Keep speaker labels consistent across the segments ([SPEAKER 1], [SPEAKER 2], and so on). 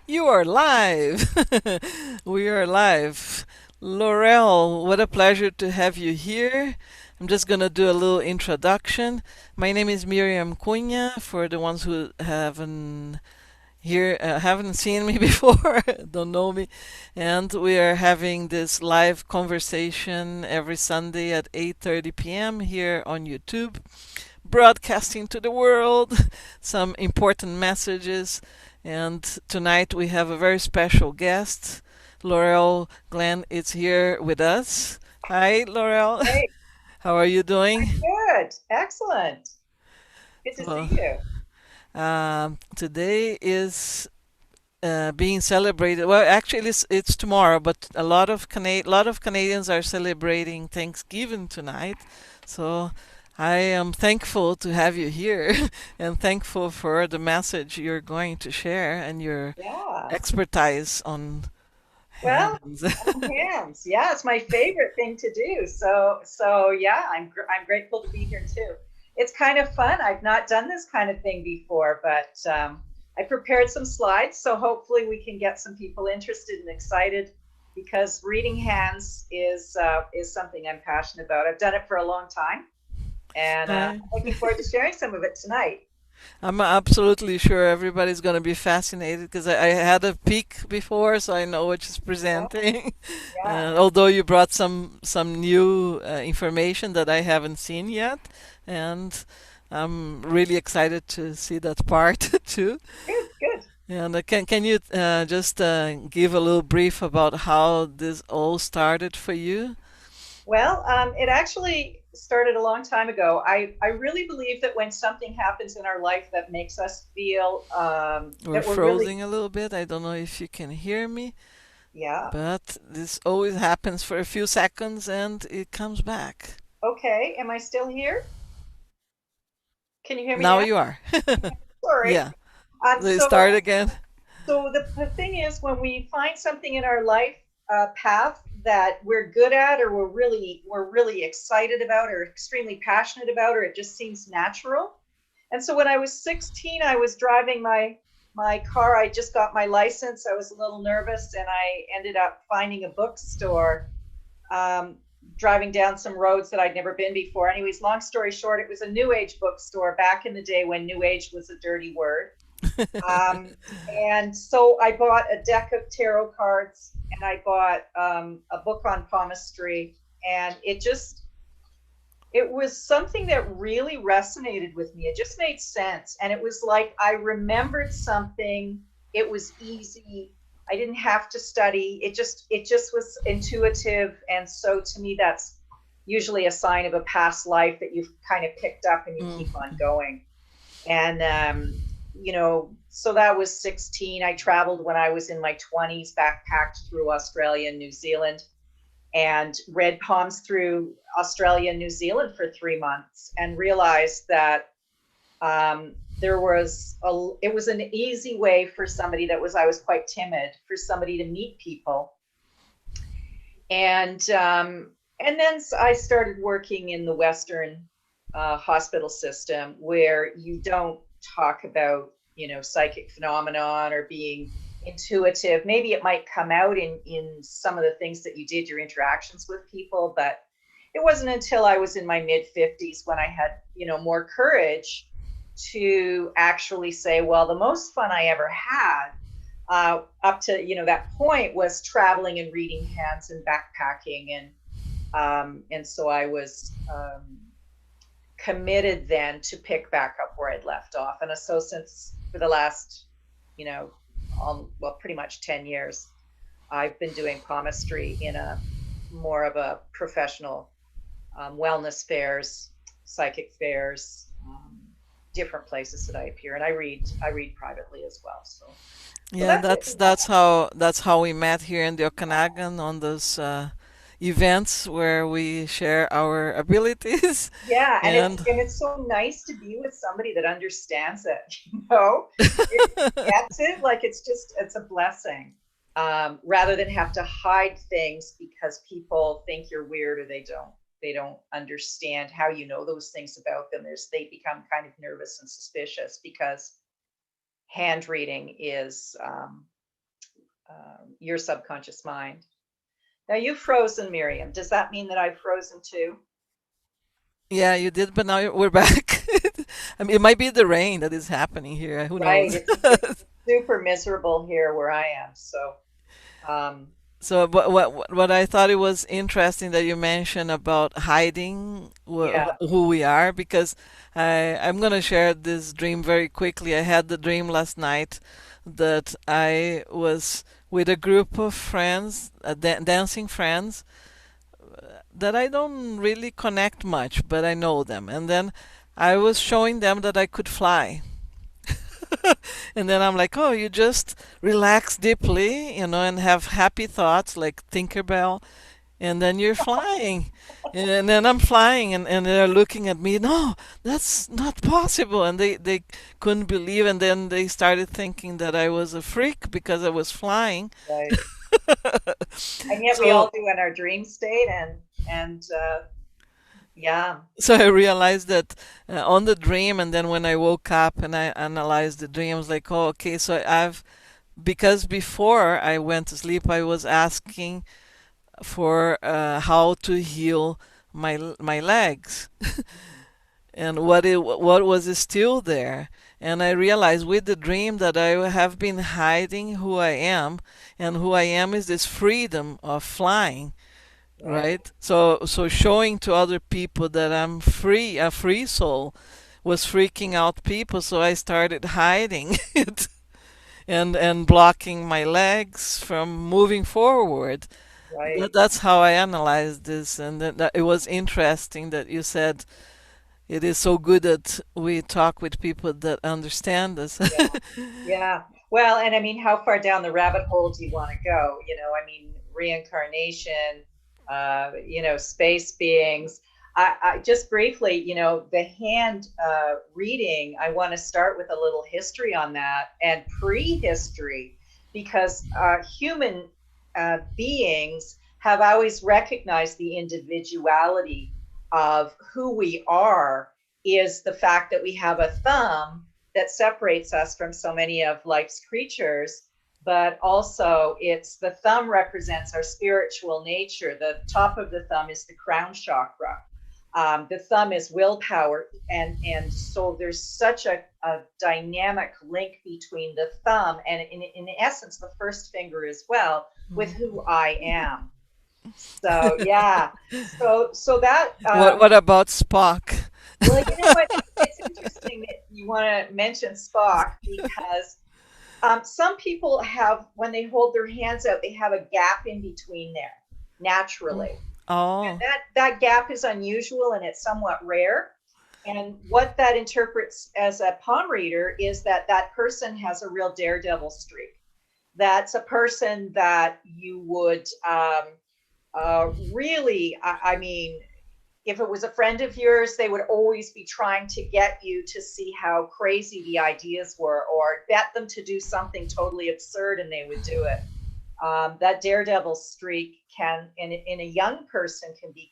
[SPEAKER 1] You are live. We are live. Laurel, what a pleasure to have you here. I'm just going to do a little introduction. My name is Miriam Cunha, for the ones who haven't seen me before, don't know me. And we are having this live conversation every Sunday at 8:30 p.m. here on YouTube, broadcasting to the world some important messages. And tonight we have a very special guest. Laurel Glenn is here with us. Hi, Laurel.
[SPEAKER 2] Great.
[SPEAKER 1] How are you doing?
[SPEAKER 2] Good. Excellent. Good to
[SPEAKER 1] Well,
[SPEAKER 2] see you.
[SPEAKER 1] today is being celebrated. Well, actually, it's tomorrow, but lot of Canadians are celebrating Thanksgiving tonight. So I am thankful to have you here, and thankful for the message you're going to share and your
[SPEAKER 2] Yeah.
[SPEAKER 1] expertise on
[SPEAKER 2] Well,
[SPEAKER 1] hands.
[SPEAKER 2] on hands. Yeah, it's my favorite thing to do. So yeah, I'm grateful to be here too. It's kind of fun. I've not done this kind of thing before, but I prepared some slides, so hopefully we can get some people interested and excited because reading hands is something I'm passionate about. I've done it for a long time, and
[SPEAKER 1] Hi.
[SPEAKER 2] I'm looking forward to sharing some of it tonight.
[SPEAKER 1] I'm absolutely sure everybody's going to be fascinated because I had a peek before, so I know what she's
[SPEAKER 2] Yeah,
[SPEAKER 1] presenting.
[SPEAKER 2] yeah.
[SPEAKER 1] Although you brought some new information that I haven't seen yet, and I'm really excited to see that part too.
[SPEAKER 2] Good, good.
[SPEAKER 1] And can you just give a little brief about how this all started for you?
[SPEAKER 2] Well, it actually started a long time ago. I really believe that when something happens in our life that makes us feel
[SPEAKER 1] We're
[SPEAKER 2] that we're really,
[SPEAKER 1] frozen a little bit. I don't know if you can hear me,
[SPEAKER 2] yeah,
[SPEAKER 1] but this always happens for a few seconds and it comes back.
[SPEAKER 2] okay. Am I still here? Can you hear me
[SPEAKER 1] Now
[SPEAKER 2] now?
[SPEAKER 1] you are.
[SPEAKER 2] Sorry.
[SPEAKER 1] Yeah.
[SPEAKER 2] Um,
[SPEAKER 1] They
[SPEAKER 2] so,
[SPEAKER 1] start again.
[SPEAKER 2] so the thing is, when we find something in our life path that we're good at, or we're really excited about, or extremely passionate about, or it just seems natural. And so when I was 16, I was driving my car. I just got my license. I was a little nervous, and I ended up finding a bookstore, um, driving down some roads that I'd never been before. Anyways, long story short, it was a New Age bookstore back in the day when New Age was a dirty word. Um, and so I bought a deck of tarot cards, and I bought a book on palmistry, and it was something that really resonated with me. It just made sense. And it was like I remembered something. It was easy. I didn't have to study. It just was intuitive. And so to me, that's usually a sign of a past life that you've kind of picked up and you
[SPEAKER 1] Mm.
[SPEAKER 2] keep on going. And so that was 16. I traveled when I was in my 20s, backpacked through Australia and New Zealand, and read palms through Australia and New Zealand for 3 months, and realized that it was an easy way for somebody I was quite timid, for somebody to meet people. And then I started working in the Western hospital system, where you don't talk about psychic phenomenon or being intuitive. Maybe it might come out in some of the things that you did, your interactions with people, but it wasn't until I was in my mid 50s when I had more courage to actually say, well, the most fun I ever had up to that point was traveling and reading hands and backpacking, and so I was committed then to pick back up where I'd left off. And so since for the last, you know, well, pretty much 10 years, I've been doing palmistry in a more of a professional, wellness fairs, psychic fairs, different places that I appear, and I read privately as well. So
[SPEAKER 1] Yeah,
[SPEAKER 2] that's it.
[SPEAKER 1] that's how we met here in the Okanagan on those events where we share our abilities.
[SPEAKER 2] Yeah, and it's
[SPEAKER 1] And
[SPEAKER 2] and it's so nice to be with somebody that understands it. It gets it. Like it's a blessing, rather than have to hide things because people think you're weird, or they don't understand how you know those things about them. They become kind of nervous and suspicious because hand reading is your subconscious mind. Now you've frozen, Miriam. Does that mean that I've frozen too?
[SPEAKER 1] Yeah, you did, but now we're back. I mean, it might be the rain that is happening here. Who
[SPEAKER 2] Right.
[SPEAKER 1] knows?
[SPEAKER 2] It's super miserable here where I am. So, um,
[SPEAKER 1] So, what I thought it was interesting that you mentioned about hiding
[SPEAKER 2] yeah.
[SPEAKER 1] who we are, because I'm gonna share this dream very quickly. I had the dream last night that I was with a group of friends, dancing friends, that I don't really connect much, but I know them. And then I was showing them that I could fly. And then I'm like, oh, you just relax deeply, and have happy thoughts like Tinkerbell, and then you're flying. And then I'm flying, and they're looking at me, no, that's not possible. And they couldn't believe, and then they started thinking that I was a freak because I was flying.
[SPEAKER 2] Right. And yet we all
[SPEAKER 1] So
[SPEAKER 2] do in our dream state, and yeah.
[SPEAKER 1] so I realized that on the dream, and then when I woke up and I analyzed the dream, I was like, oh, okay, so because before I went to sleep, I was asking for how to heal my legs, and what was still there. And I realized with the dream that I have been hiding who I am, and who I am is this freedom of flying,
[SPEAKER 2] Right.
[SPEAKER 1] right? So showing to other people that I'm free, a free soul, was freaking out people, so I started hiding it, and blocking my legs from moving forward.
[SPEAKER 2] Right.
[SPEAKER 1] That's how I analyzed this, and that it was interesting that you said it is so good that we talk with people that understand us.
[SPEAKER 2] Yeah. Yeah. Well, and I mean, how far down the rabbit hole do you want to go? I mean, reincarnation, space beings. I just briefly, the hand reading, I want to start with a little history on that and prehistory, because human beings have always recognized the individuality of who we are is the fact that we have a thumb that separates us from so many of life's creatures, but also it's the thumb represents our spiritual nature. The top of the thumb is the crown chakra. The thumb is willpower, and so there's such a dynamic link between the thumb and in essence the first finger as well with who I am. So yeah, so that
[SPEAKER 1] What about Spock?
[SPEAKER 2] well, you know what? It's interesting that you want to mention Spock because some people have, when they hold their hands out, they have a gap in between there naturally. And
[SPEAKER 1] Oh,
[SPEAKER 2] that gap is unusual and it's somewhat rare. And what that interprets as a palm reader is that that person has a real daredevil streak. That's a person that you would really, I mean, if it was a friend of yours, they would always be trying to get you to see how crazy the ideas were or bet them to do something totally absurd and they would do it. That daredevil streak can, in a young person, can be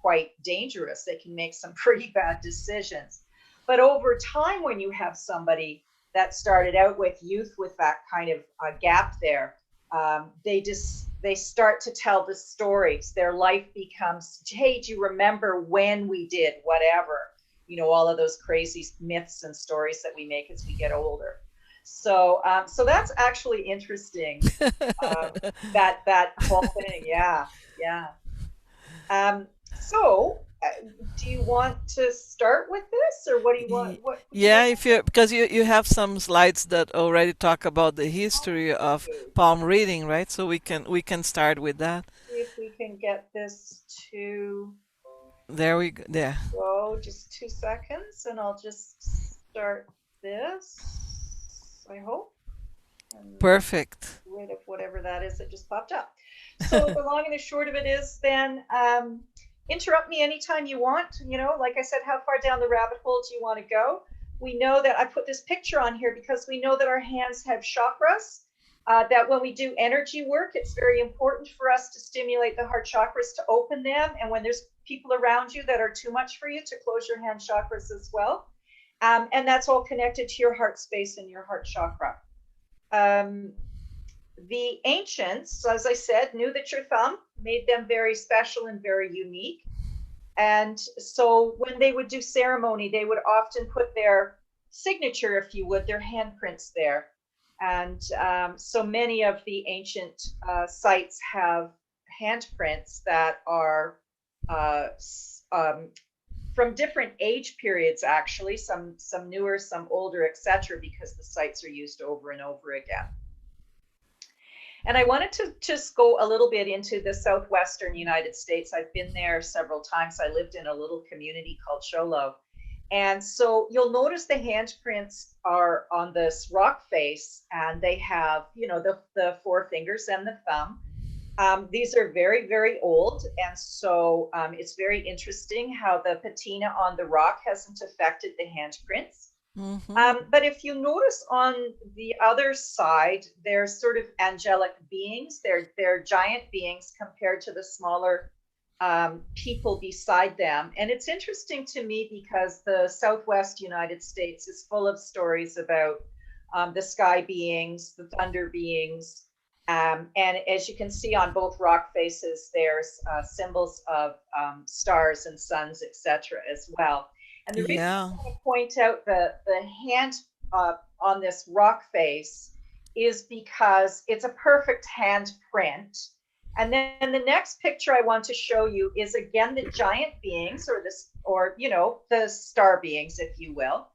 [SPEAKER 2] quite dangerous. They can make some pretty bad decisions. But over time, when you have somebody that started out with youth with that kind of gap there, they start to tell the stories. Their life becomes, hey, do you remember when we did whatever? All of those crazy myths and stories that we make as we get older. So that's actually interesting. That whole thing, yeah, yeah. So, do you want to start with this, or what do you want? What would you
[SPEAKER 1] yeah.
[SPEAKER 2] like?
[SPEAKER 1] If you because you have some slides that already talk about the history of
[SPEAKER 2] To
[SPEAKER 1] palm reading, right? So we can start with that.
[SPEAKER 2] see if we can get this to
[SPEAKER 1] There we go. There.
[SPEAKER 2] go. Just 2 seconds, and I'll just start this. I hope, and get
[SPEAKER 1] Perfect.
[SPEAKER 2] rid of whatever that is that just popped up. So the long and the short of it is then interrupt me anytime you want. Like I said, how far down the rabbit hole do you want to go? We know that I put this picture on here because we know that our hands have chakras. That when we do energy work, it's very important for us to stimulate the heart chakras to open them. And when there's people around you that are too much for you, to close your hand chakras as well. And that's all connected to your heart space and your heart chakra. Um, the ancients, as I said, knew that your thumb made them very special and very unique. And so when they would do ceremony, they would often put their signature, if you would, their handprints there. And so many of the ancient sites have handprints that are uh, from different age periods, actually, some newer, some older, etc., because the sites are used over and over again. And I wanted to just go a little bit into the southwestern United States. I've been there several times. I lived in a little community called Sholo. And so you'll notice the handprints are on this rock face, and they have, the four fingers and the thumb. These are very, very old. And so it's very interesting how the patina on the rock hasn't affected the handprints. But if you notice on the other side, they're sort of angelic beings. They're giant beings compared to the smaller people beside them. And it's interesting to me because the Southwest United States is full of stories about the sky beings, the thunder beings. And as you can see on both rock faces, there's symbols of stars and suns, etc., as well. And the reason I
[SPEAKER 1] Yeah.
[SPEAKER 2] want to point out the hand on this rock face is because it's a perfect hand print. And then the next picture I want to show you is again the giant beings, or the star beings, if you will.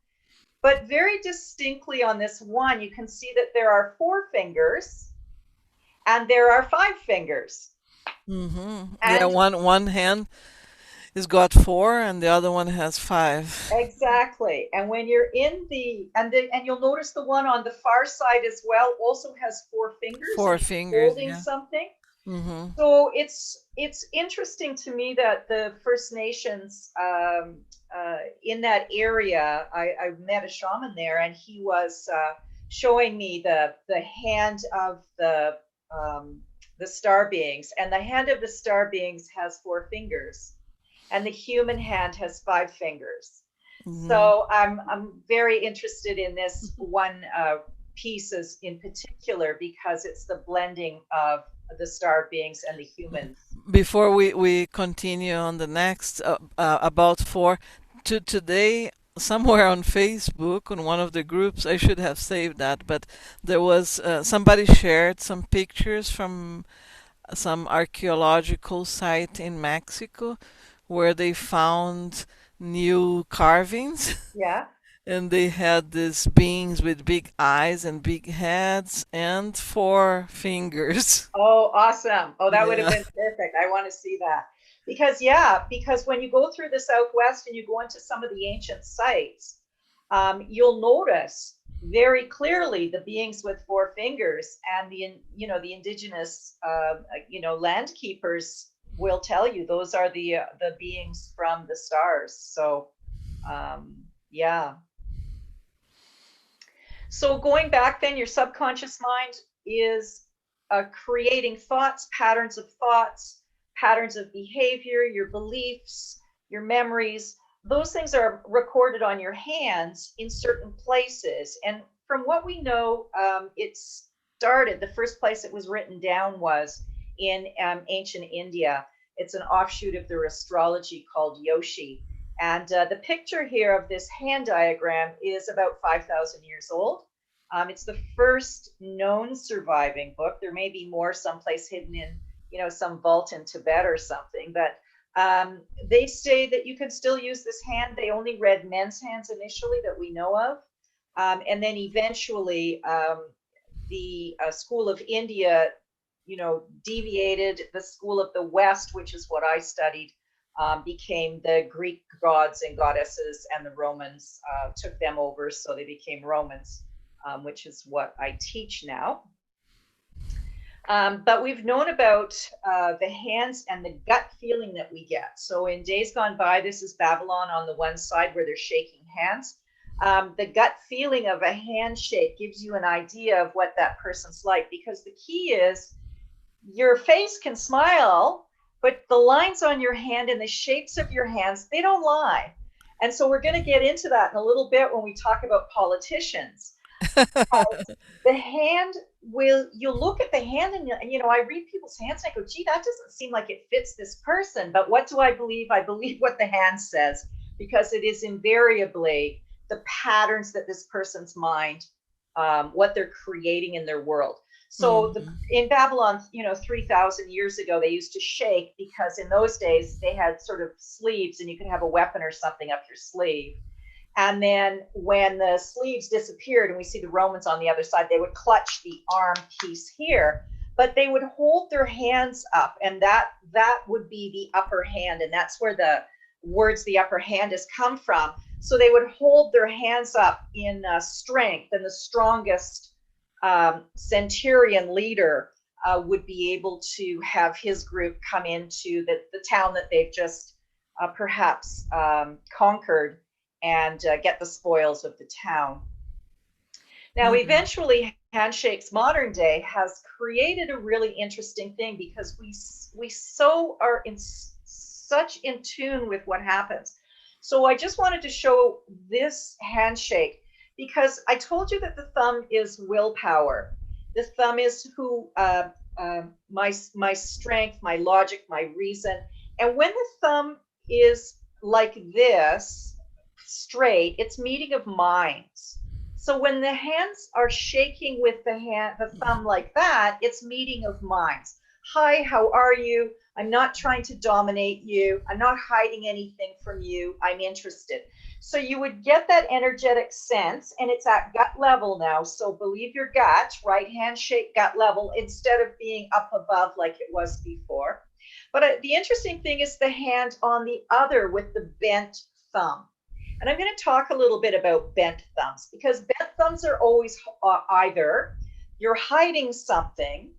[SPEAKER 2] But very distinctly on this one, you can see that there are four fingers and there are five fingers.
[SPEAKER 1] Yeah,
[SPEAKER 2] And
[SPEAKER 1] one hand has got four and the other one has five.
[SPEAKER 2] exactly. And when you're in and you'll notice the one on the far side as well also has four fingers
[SPEAKER 1] Four
[SPEAKER 2] and it's
[SPEAKER 1] fingers,
[SPEAKER 2] holding
[SPEAKER 1] yeah.
[SPEAKER 2] something.
[SPEAKER 1] Mm-hmm.
[SPEAKER 2] So it's interesting to me that the First Nations in that area, I met a shaman there, and he was showing me the hand of the star beings, and the hand of the star beings has four fingers, and the human hand has five fingers.
[SPEAKER 1] Mm-hmm.
[SPEAKER 2] So I'm very interested in this one pieces in particular because it's the blending of the star beings and the humans.
[SPEAKER 1] Before we continue on the next about four, today somewhere on Facebook on one of the groups, I should have saved that, but there was somebody shared some pictures from some archaeological site in Mexico where they found new carvings.
[SPEAKER 2] Yeah.
[SPEAKER 1] And they had these beings with big eyes and big heads and four fingers.
[SPEAKER 2] Oh, awesome. Oh, that would have
[SPEAKER 1] Yeah.
[SPEAKER 2] been perfect. I want to see that. Because when you go through the Southwest and you go into some of the ancient sites, you'll notice very clearly the beings with four fingers, and the indigenous land keepers will tell you those are the beings from the stars. So yeah. So going back then, your subconscious mind is creating thoughts, patterns of behavior, your beliefs, your memories. Those things are recorded on your hands in certain places. And from what we know, the first place it was written down was in ancient India. It's an offshoot of their astrology called Yoshi. And the picture here of this hand diagram is about 5,000 years old. It's the first known surviving book. There may be more someplace hidden in, some vault in Tibet or something. But they say that you can still use this hand. They only read men's hands initially that we know of. And then eventually the school of India, deviated. The school of the West, which is what I studied, became the Greek gods and goddesses, and the Romans took them over, so they became Romans, which is what I teach now. But we've known about the hands and the gut feeling that we get. So in days gone by, this is Babylon on the one side where they're shaking hands. The gut feeling of a handshake gives you an idea of what that person's like, because the key is your face can smile, but the lines on your hand and the shapes of your hands, they don't lie. And so we're going to get into that in a little bit when we talk about politicians. The hand will, you look at the hand and, I read people's hands and I go, gee, that doesn't seem like it fits this person. But what do I believe? I believe what the hand says, because it is invariably the patterns that this person's mind, what they're creating in their world. So
[SPEAKER 1] Mm-hmm.
[SPEAKER 2] in Babylon, 3,000 years ago, they used to shake because in those days they had sort of sleeves and you could have a weapon or something up your sleeve. And then when the sleeves disappeared and we see the Romans on the other side, they would clutch the arm piece here, but they would hold their hands up, and that would be the upper hand. And that's where the words the upper hand has come from. So they would hold their hands up in strength, and the strongest centurion leader would be able to have his group come into the town that they've just perhaps conquered and get the spoils of the town. Now,
[SPEAKER 1] Mm-hmm.
[SPEAKER 2] eventually, Handshakes modern day has created a really interesting thing because we so are in such in tune with what happens. So I just wanted to show this handshake because I told you that the thumb is willpower. The thumb is who my strength, my logic, my reason. And when the thumb is like this, straight, it's meeting of minds. So when the hands are shaking with the thumb like that, it's meeting of minds. Hi, how are you? I'm not trying to dominate you. I'm not hiding anything from you. I'm interested. So you would get that energetic sense, and it's at gut level now. So believe your gut, right handshake, gut level, instead of being up above like it was before. But the interesting thing is the hand on the other with the bent thumb. And I'm going to talk a little bit about bent thumbs because bent thumbs are always either you're hiding something,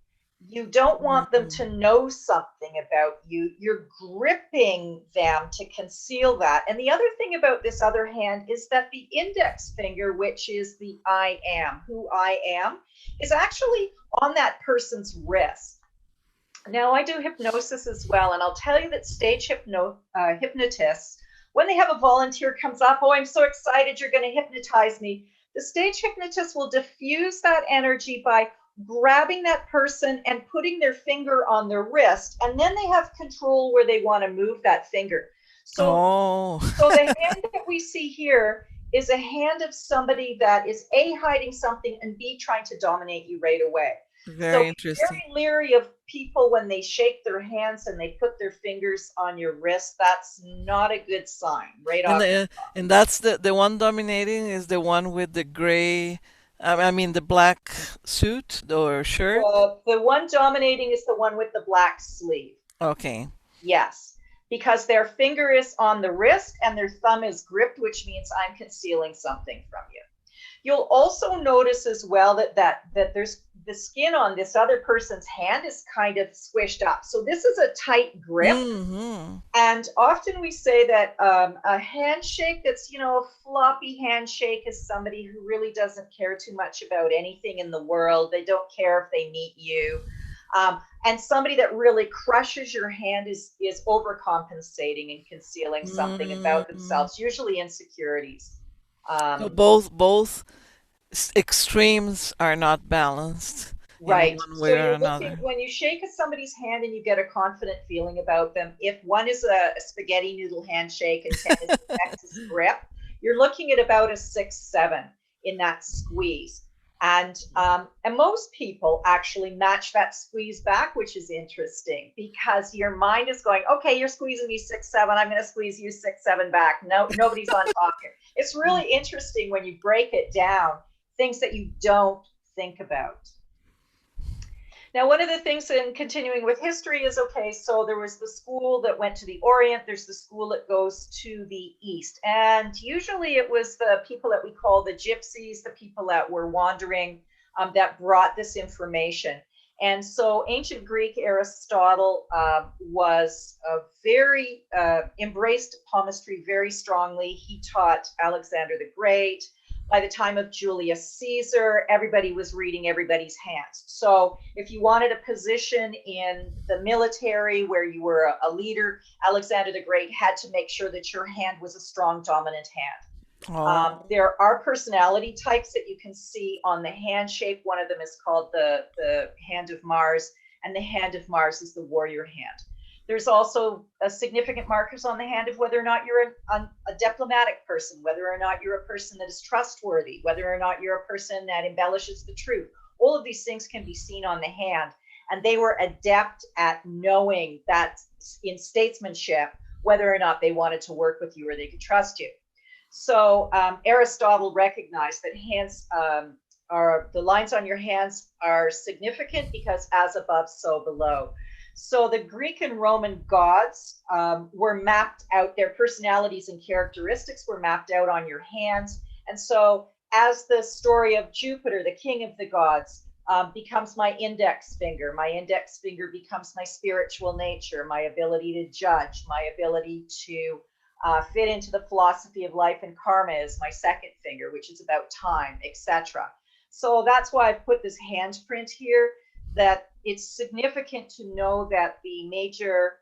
[SPEAKER 2] you don't want them to know something about you, you're gripping them to conceal that. And the other thing about this other hand is that the index finger, which is the I am, who I am, is actually on that person's wrist. Now, I do hypnosis as well, and I'll tell you that stage hypnotists, when they have a volunteer comes up, oh, I'm so excited, you're going to hypnotize me. The stage hypnotist will diffuse that energy by grabbing that person and putting their finger on their wrist, and then they have control where they want to move that finger. So,
[SPEAKER 1] Oh,
[SPEAKER 2] so the hand that we see here is a hand of somebody that is A, hiding something, and B, trying to dominate you right away. So
[SPEAKER 1] very
[SPEAKER 2] be
[SPEAKER 1] interesting.
[SPEAKER 2] very leery of people when they shake their hands and they put their fingers on your wrist. That's not a good sign, right
[SPEAKER 1] And
[SPEAKER 2] off the
[SPEAKER 1] and that's the one dominating is the one with the gray, I mean the black suit or shirt.
[SPEAKER 2] the one dominating is the one with the black sleeve.
[SPEAKER 1] Okay.
[SPEAKER 2] Yes, because their finger is on the wrist and their thumb is gripped, which means I'm concealing something from you. You'll also notice as well that there's the skin on this other person's hand is kind of squished up. So this is a tight grip.
[SPEAKER 1] Mm-hmm.
[SPEAKER 2] And often we say that a handshake that's, a floppy handshake is somebody who really doesn't care too much about anything in the world. They don't care if they meet you. And somebody that really crushes your hand is overcompensating and concealing something about
[SPEAKER 1] Mm-hmm.
[SPEAKER 2] themselves, usually insecurities.
[SPEAKER 1] So
[SPEAKER 2] Um,
[SPEAKER 1] both extremes are not balanced in
[SPEAKER 2] Right.
[SPEAKER 1] one way
[SPEAKER 2] So
[SPEAKER 1] or
[SPEAKER 2] you're looking,
[SPEAKER 1] another.
[SPEAKER 2] when you shake somebody's hand and you get a confident feeling about them, if one is a spaghetti noodle handshake and 10 is a Texas grip, you're looking at about a 6, 7 in that squeeze. And most people actually match that squeeze back, which is interesting because your mind is going, okay, you're squeezing me 6, 7. I'm going to squeeze you 6, 7 back. No, nobody's on top here. It's really interesting when you break it down, things that you don't think about. Now, one of the things in continuing with history is okay, so there was the school that went to the Orient, there's the school that goes to the East. And usually it was the people that we call the Gypsies, the people that were wandering, that brought this information. And so ancient Greek Aristotle was very embraced palmistry very strongly. He taught Alexander the Great. By the time of Julius Caesar, everybody was reading everybody's hands. So if you wanted a position in the military where you were a leader, Alexander the Great had to make sure that your hand was a strong, dominant hand.
[SPEAKER 1] Oh.
[SPEAKER 2] There are personality types that you can see on the hand shape. One of them is called the Hand of Mars, and the Hand of Mars is the warrior hand. There's also a significant markers on the hand of whether or not you're a diplomatic person, whether or not you're a person that is trustworthy, whether or not you're a person that embellishes the truth. All of these things can be seen on the hand, and they were adept at knowing that in statesmanship whether or not they wanted to work with you or they could trust you. So Aristotle recognized that hands are the lines on your hands are significant because as above, so below. So the Greek and Roman gods were mapped out, their personalities and characteristics were mapped out on your hands. And so as the story of Jupiter, the king of the gods, becomes my index finger becomes my spiritual nature, my ability to judge, my ability to fit into the philosophy of life and karma is my second finger, which is about time, etc. So that's why I've put this handprint here, that it's significant to know that the major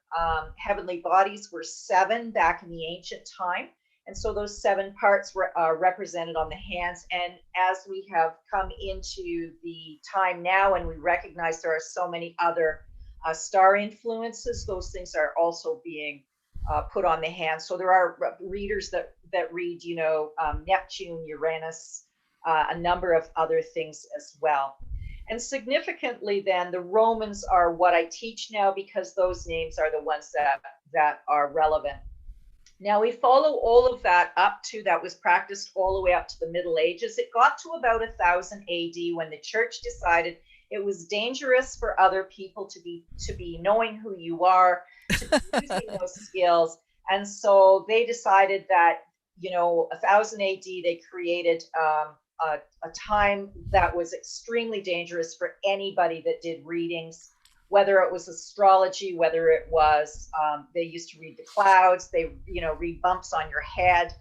[SPEAKER 2] heavenly bodies were 7 back in the ancient time. And so those 7 parts were represented on the hands. And as we have come into the time now and we recognize there are so many other star influences, those things are also being put on the hands. So there are readers that read, Neptune, Uranus, a number of other things as well. And significantly then, the Romans are what I teach now because those names are the ones that are relevant. Now we follow all of that up to, that was practiced all the way up to the Middle Ages. It got to about 1000 AD when the church decided it was dangerous for other people to be knowing who you are, to be using those skills. And so they decided that, 1000 AD, they created a time that was extremely dangerous for anybody that did readings, whether it was astrology, whether it was, they used to read the clouds, they, read bumps on your head,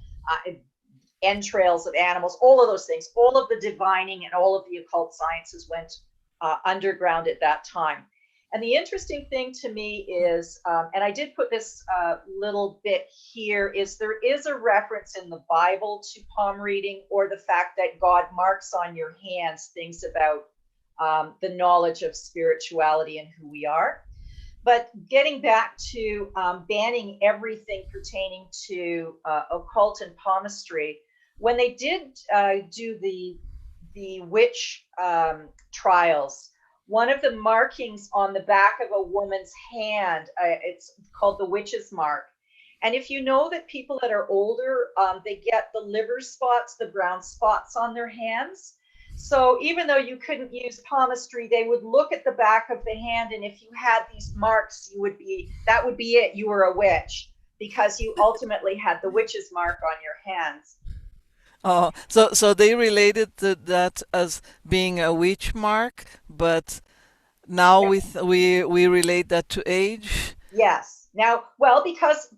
[SPEAKER 2] entrails of animals, all of those things, all of the divining and all of the occult sciences went underground at that time. And the interesting thing to me is, and I did put this little bit here, is there is a reference in the Bible to palm reading, or the fact that God marks on your hands things about the knowledge of spirituality and who we are. But getting back to banning everything pertaining to occult and palmistry, when they did do the witch trials, one of the markings on the back of a woman's hand, it's called the witch's mark. And if you know that people that are older, they get the liver spots, the brown spots on their hands. So even though you couldn't use palmistry, they would look at the back of the hand, and if you had these marks, that would be it. You were a witch, because you ultimately had the witch's mark on your hands.
[SPEAKER 1] Oh, so they related that as being a witch mark, but now we relate that to age.
[SPEAKER 2] Yes. Now, well, because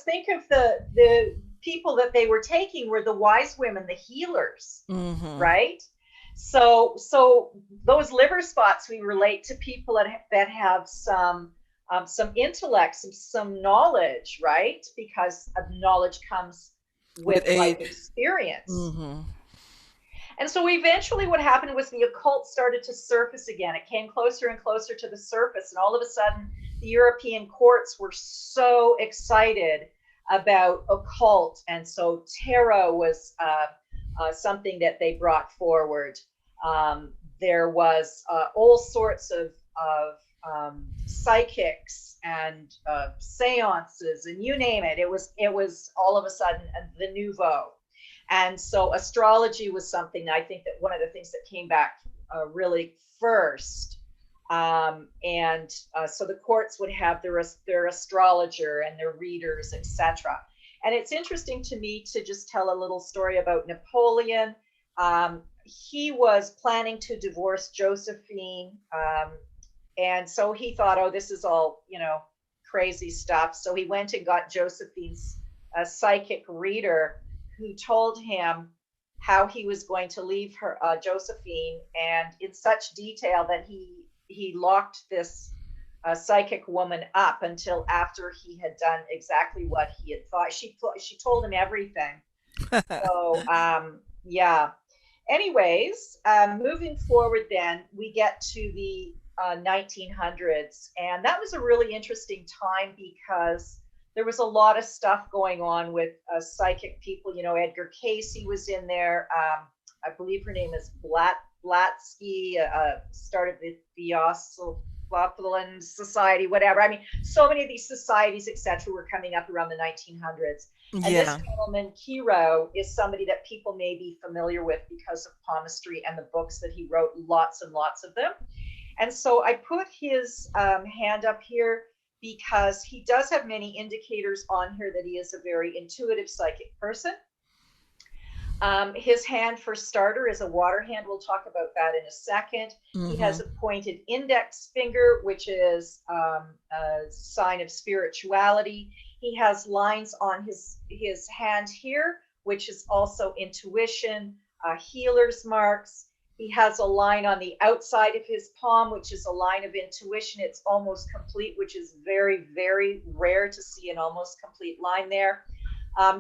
[SPEAKER 2] think of the people that they were taking were the wise women, the healers,
[SPEAKER 1] Mm-hmm.
[SPEAKER 2] right? So those liver spots we relate to people that have some intellect, some knowledge, right? Because knowledge comes
[SPEAKER 1] With
[SPEAKER 2] with life
[SPEAKER 1] age.
[SPEAKER 2] experience.
[SPEAKER 1] Mm-hmm.
[SPEAKER 2] And so eventually what happened was the occult started to surface again. It came closer and closer to the surface. And all of a sudden, the European courts were so excited about occult. And so tarot was something that they brought forward. There was all sorts of psychics and seances, and you name it. It was all of a sudden the nouveau. And so astrology was something, I think, that one of the things that came back really first. So the courts would have their astrologer and their readers, etc. And it's interesting to me to just tell a little story about Napoleon. He was planning to divorce Josephine. And so he thought, oh, this is all, crazy stuff. So he went and got Josephine's psychic reader, who told him how he was going to leave her, Josephine, and in such detail that he locked this psychic woman up until after he had done exactly what he had thought. She told him everything. So, yeah. Anyways, moving forward, then we get to the 1900s, and that was a really interesting time because there was a lot of stuff going on with psychic people. You know, Edgar Casey was in there. I believe her name is Latsky, started the Theosophical Society, whatever. I mean, so many of these societies, etc., were coming up around the 1900s. And this
[SPEAKER 1] Yeah.
[SPEAKER 2] gentleman, Kiro, is somebody that people may be familiar with because of Palmistry and the books that he wrote, lots and lots of them. And so I put his hand up here because he does have many indicators on here that he is a very intuitive psychic person. His hand, for starter, is a water hand. We'll talk about that in a second. He
[SPEAKER 1] Mm-hmm.
[SPEAKER 2] has a pointed index finger, which is a sign of spirituality. He has lines on his hand here, which is also intuition, healer's marks. He has a line on the outside of his palm, which is a line of intuition. It's almost complete, which is very, very rare to see an almost complete line there.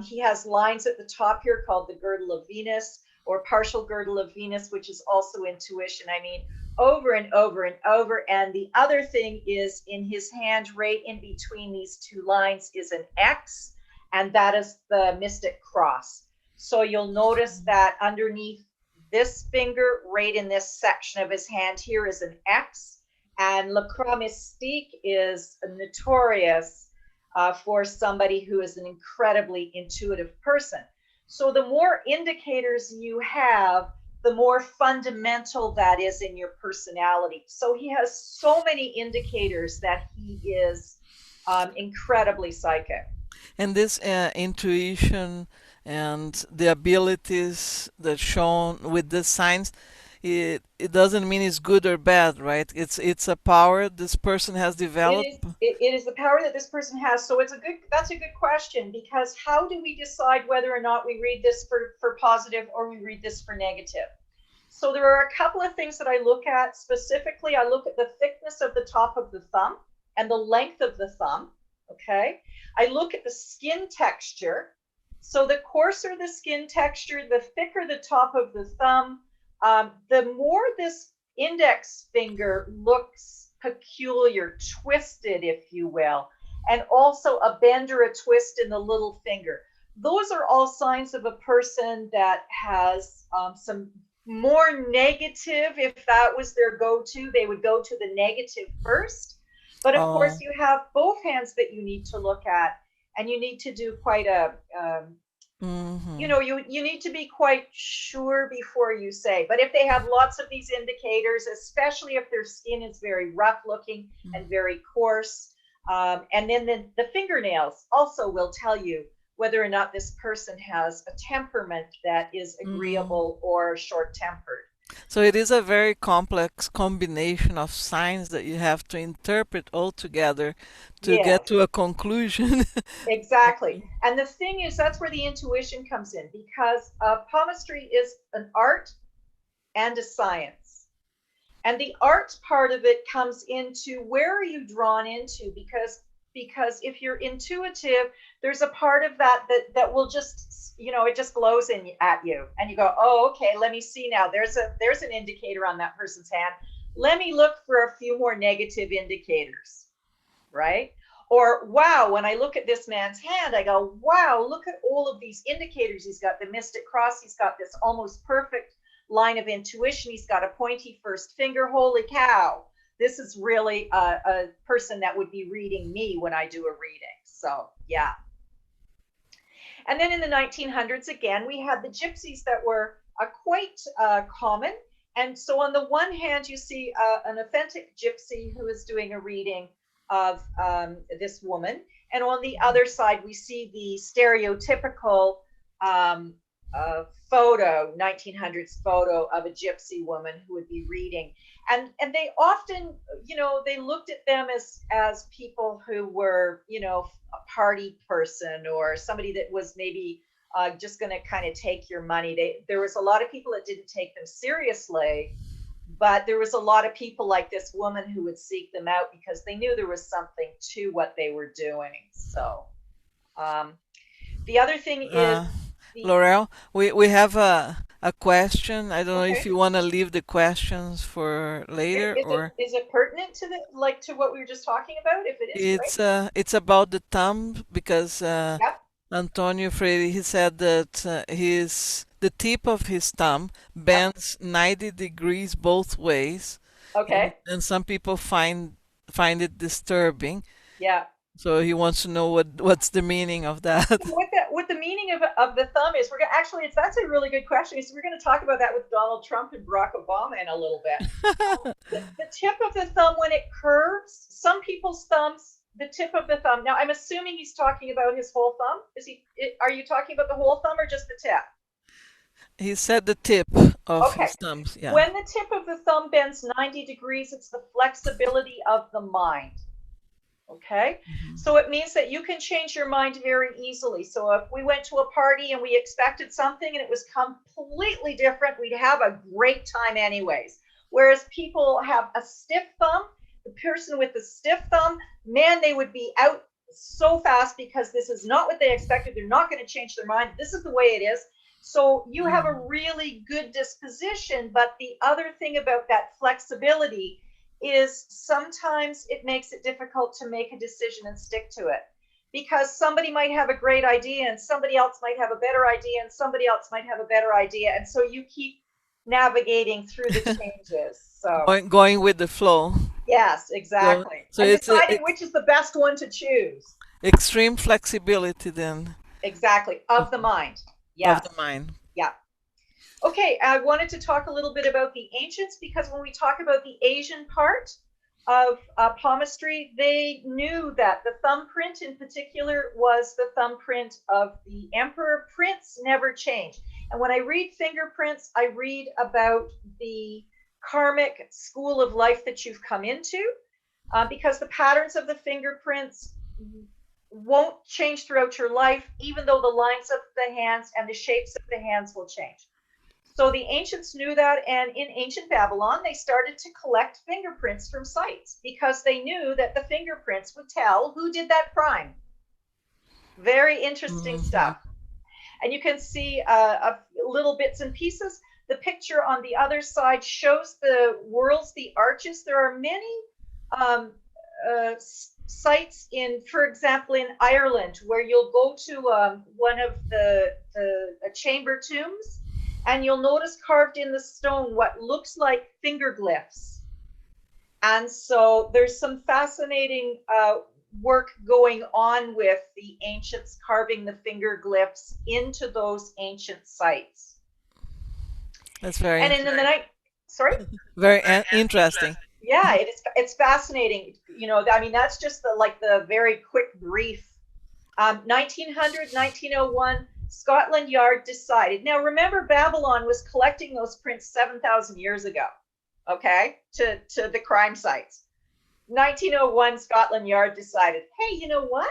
[SPEAKER 2] He has lines at the top here called the girdle of Venus or partial girdle of Venus, which is also intuition. I mean, over and over and over. And the other thing is in his hand, right in between these two lines, is an X, and that is the mystic cross. So you'll notice that underneath this finger, right in this section of his hand here, is an X. And La Croix Mystique is notorious for somebody who is an incredibly intuitive person. So the more indicators you have, the more fundamental that is in your personality. So he has so many indicators that he is incredibly psychic.
[SPEAKER 1] And this intuition and the abilities that shown with the signs, it doesn't mean it's good or bad, right? It's a power this person has developed.
[SPEAKER 2] It is the power that this person has. So that's a good question, because how do we decide whether or not we read this for positive or we read this for negative? So there are a couple of things that I look at. Specifically, I look at the thickness of the top of the thumb and the length of the thumb. Okay. I look at the skin texture. So the coarser the skin texture, the thicker the top of the thumb, the more this index finger looks peculiar, twisted, if you will, and also a bend or a twist in the little finger. Those are all signs of a person that has some more negative. If that was their go-to, they would go to the negative first. But of course,
[SPEAKER 1] Oh.
[SPEAKER 2] you have both hands that you need to look at, and you need to do quite a
[SPEAKER 1] Mm-hmm.
[SPEAKER 2] you need to be quite sure before you say. But if they have lots of these indicators, especially if their skin is very rough looking and very coarse, and then the fingernails also will tell you whether or not this person has a temperament that is
[SPEAKER 1] Mm.
[SPEAKER 2] agreeable or short tempered.
[SPEAKER 1] So it is a very complex combination of signs that you have to interpret all together to get
[SPEAKER 2] Yes.
[SPEAKER 1] to a conclusion.
[SPEAKER 2] Exactly. And the thing is, that's where the intuition comes in, because palmistry is an art and a science. And the art part of it comes into where are you drawn into, because if you're intuitive, there's a part of that will just, it just glows in at you, and you go, oh, okay, let me see now, there's an indicator on that person's hand, let me look for a few more negative indicators, right? Or wow, when I look at this man's hand, I go, wow, look at all of these indicators. He's got the mystic cross, he's got this almost perfect line of intuition, he's got a pointy first finger. Holy cow, this is really a person that would be reading me when I do a reading. So yeah. And then in the 1900s, again, we had the gypsies that were quite common. And so on the one hand, you see an authentic gypsy who is doing a reading of this woman. And on the other side, we see the stereotypical photo, 1900s photo of a gypsy woman who would be reading. And they often, they looked at them as people who were, a party person or somebody that was maybe just going to kind of take your money. There was a lot of people that didn't take them seriously, but there was a lot of people like this woman who would seek them out because they knew there was something to what they were doing. So the other thing is,
[SPEAKER 1] Uh,
[SPEAKER 2] The
[SPEAKER 1] Laurel, we have a question. I don't know if
[SPEAKER 2] okay.
[SPEAKER 1] you want to leave the questions for later or
[SPEAKER 2] Is it pertinent to the like to what we were just talking about? If it is, great.
[SPEAKER 1] it's about the thumb because
[SPEAKER 2] Yep.
[SPEAKER 1] Antonio Freire he said that his the tip of his thumb
[SPEAKER 2] Yep.
[SPEAKER 1] bends 90 degrees both ways,
[SPEAKER 2] Okay.
[SPEAKER 1] and some people find it disturbing.
[SPEAKER 2] Yeah.
[SPEAKER 1] So he wants to know what's the meaning of that.
[SPEAKER 2] What the meaning of the thumb is, we're gonna actually it's that's a really good question. So we're going to talk about that with Donald Trump and Barack Obama in a little bit. The tip of the thumb when it curves, some people's thumbs, the tip of the thumb. Now I'm assuming he's talking about his whole thumb. Are you talking about the whole thumb or just the tip?
[SPEAKER 1] He said the tip of
[SPEAKER 2] Okay.
[SPEAKER 1] his thumbs. Yeah.
[SPEAKER 2] When the tip of the thumb bends 90 degrees, it's the flexibility of the mind. Okay.
[SPEAKER 1] Mhm.
[SPEAKER 2] So it means that you can change your mind very easily. So if we went to a party and we expected something and it was completely different, we'd have a great time anyways. Whereas people have a stiff thumb, the person with the stiff thumb, man, they would be out so fast because this is not what they expected. They're not going to change their mind. This is the way it is. So you have a
[SPEAKER 1] Mhm.
[SPEAKER 2] really good disposition. But the other thing about that flexibility is sometimes it makes it difficult to make a decision and stick to it because somebody might have a great idea and somebody else might have a better idea and somebody else might have a better idea, and so you keep navigating through the changes. So
[SPEAKER 1] Going with the flow.
[SPEAKER 2] yes,
[SPEAKER 1] So
[SPEAKER 2] exactly,
[SPEAKER 1] so
[SPEAKER 2] and
[SPEAKER 1] it's
[SPEAKER 2] deciding which is the best one to choose.
[SPEAKER 1] extreme flexibility then
[SPEAKER 2] Exactly, of the mind.
[SPEAKER 1] of the
[SPEAKER 2] Yes.
[SPEAKER 1] mind.
[SPEAKER 2] Yeah. Okay, I wanted to talk a little bit about the ancients because when we talk about the Asian part of palmistry, they knew that the thumbprint in particular was the thumbprint of the emperor. Prints never change. And when I read fingerprints, I read about the karmic school of life that you've come into, because the patterns of the fingerprints won't change throughout your life, even though the lines of the hands and the shapes of the hands will change. So the ancients knew that, and in ancient Babylon, they started to collect fingerprints from sites because they knew that the fingerprints would tell who did that crime. Very interesting
[SPEAKER 1] Hmm.
[SPEAKER 2] stuff. And you can see little bits and pieces. The picture on the other side shows the whorls, the arches. There are many um, sites in, for example, in Ireland, where you'll go to one of the chamber tombs, and you'll notice carved in the stone what looks like finger glyphs. And so there's some fascinating work going on with the ancients carving the finger glyphs into those ancient sites.
[SPEAKER 1] That's very
[SPEAKER 2] And in the night, sorry?
[SPEAKER 1] very interesting.
[SPEAKER 2] Yeah, it's fascinating. You know, I mean, that's just the very quick brief. 1900, 1901, Scotland Yard decided. Now, remember, Babylon was collecting those prints 7,000 years ago, okay, to the crime sites. 1901, Scotland Yard decided, hey, you know what?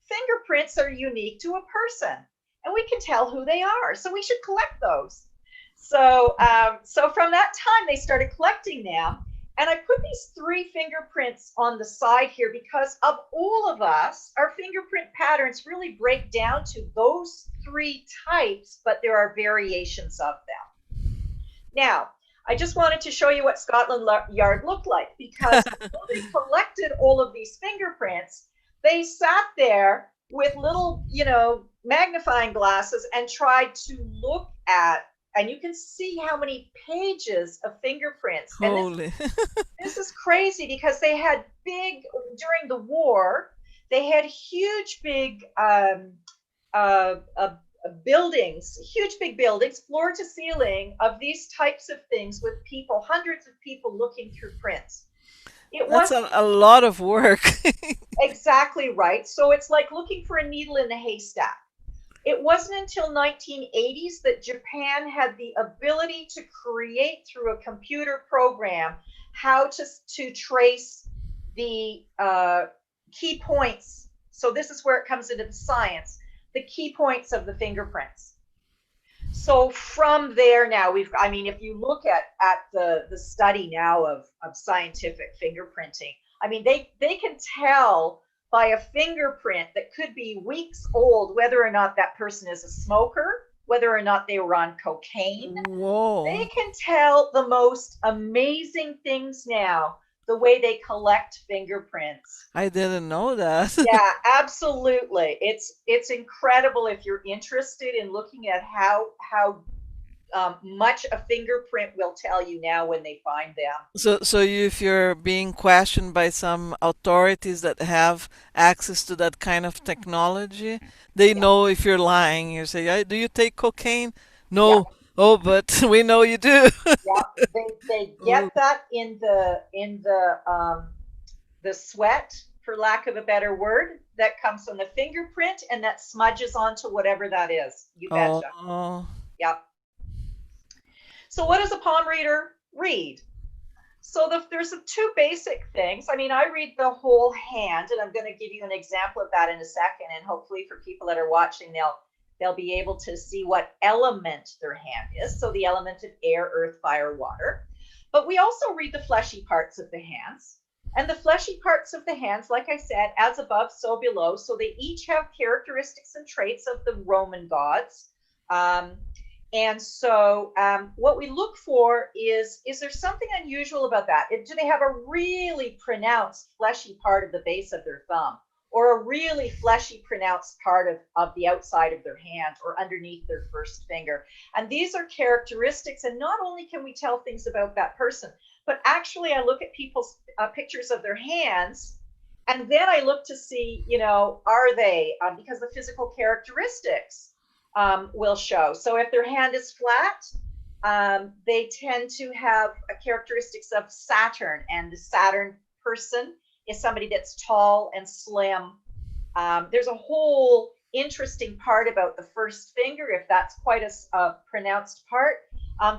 [SPEAKER 2] Fingerprints are unique to a person, and we can tell who they are, so we should collect those. So from that time, they started collecting them. And I put these three fingerprints on the side here because of all of us, our fingerprint patterns really break down to those three types, but there are variations of them. Now, I just wanted to show you what Scotland Yard looked like because when they collected all of these fingerprints, they sat there with little, magnifying glasses and tried to look at, and you can see how many pages of fingerprints. And
[SPEAKER 1] Holy.
[SPEAKER 2] this is crazy because they had during the war, they had huge, big buildings, huge, big buildings, floor to ceiling, of these types of things with people, hundreds of people looking through prints. It
[SPEAKER 1] That's
[SPEAKER 2] wasn't
[SPEAKER 1] a lot of work.
[SPEAKER 2] exactly right. So it's like looking for a needle in the haystack. It wasn't until 1980s that Japan had the ability to create through a computer program how to trace the key points. So this is where it comes into the science, the key points of the fingerprints. So from there now, if you look at the study now of scientific fingerprinting, I mean, they can tell by a fingerprint that could be weeks old whether or not that person is a smoker, whether or not they were on cocaine. They
[SPEAKER 1] Whoa.
[SPEAKER 2] can tell the most amazing things now, the way they collect fingerprints.
[SPEAKER 1] I didn't know that.
[SPEAKER 2] Yeah, absolutely. It's incredible if you're interested in looking at how much a fingerprint will tell you now when they find them.
[SPEAKER 1] So if you're being questioned by some authorities that have access to that kind of technology, they
[SPEAKER 2] Yeah,
[SPEAKER 1] know if you're lying. You say, "Do you take cocaine?"
[SPEAKER 2] yeah,
[SPEAKER 1] No. Oh, but we know you do.
[SPEAKER 2] yeah. They
[SPEAKER 1] Oh,
[SPEAKER 2] get that in the sweat, for lack of a better word, that comes from the fingerprint and that smudges onto whatever that is. You betcha.
[SPEAKER 1] oh,
[SPEAKER 2] Yep. So what does a palm reader read? So there's two basic things. I mean, I read the whole hand, and I'm going to give you an example of that in a second. And hopefully, for people that are watching, they'll be able to see what element their hand is. So the element of air, earth, fire, water. But we also read the fleshy parts of the hands. And the fleshy parts of the hands, like I said, as above, so below. So they each have characteristics and traits of the Roman gods. Um, and so what we look for is there something unusual about that? Do they have a really pronounced fleshy part of the base of their thumb, or a really fleshy pronounced part of the outside of their hand, or underneath their first finger? And these are characteristics. And not only can we tell things about that person, but actually I look at people's pictures of their hands, and then I look to see, are they, because the physical characteristics will show. So if their hand is flat, they tend to have characteristics of Saturn, and the Saturn person is somebody that's tall and slim. There's a whole interesting part about the first finger, if that's quite a pronounced part.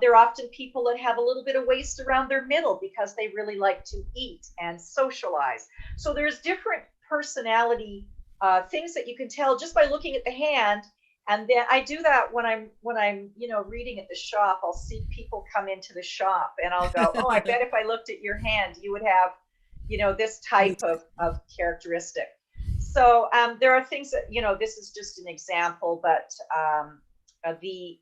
[SPEAKER 2] They're often people that have a little bit of waist around their middle because they really like to eat and socialize. So there's different personality things that you can tell just by looking at the hand. And then I do that when I'm reading at the shop. I'll see people come into the shop, and I'll go, oh, I bet if I looked at your hand, you would have this type of characteristic. So there are things that, this is just an example, but the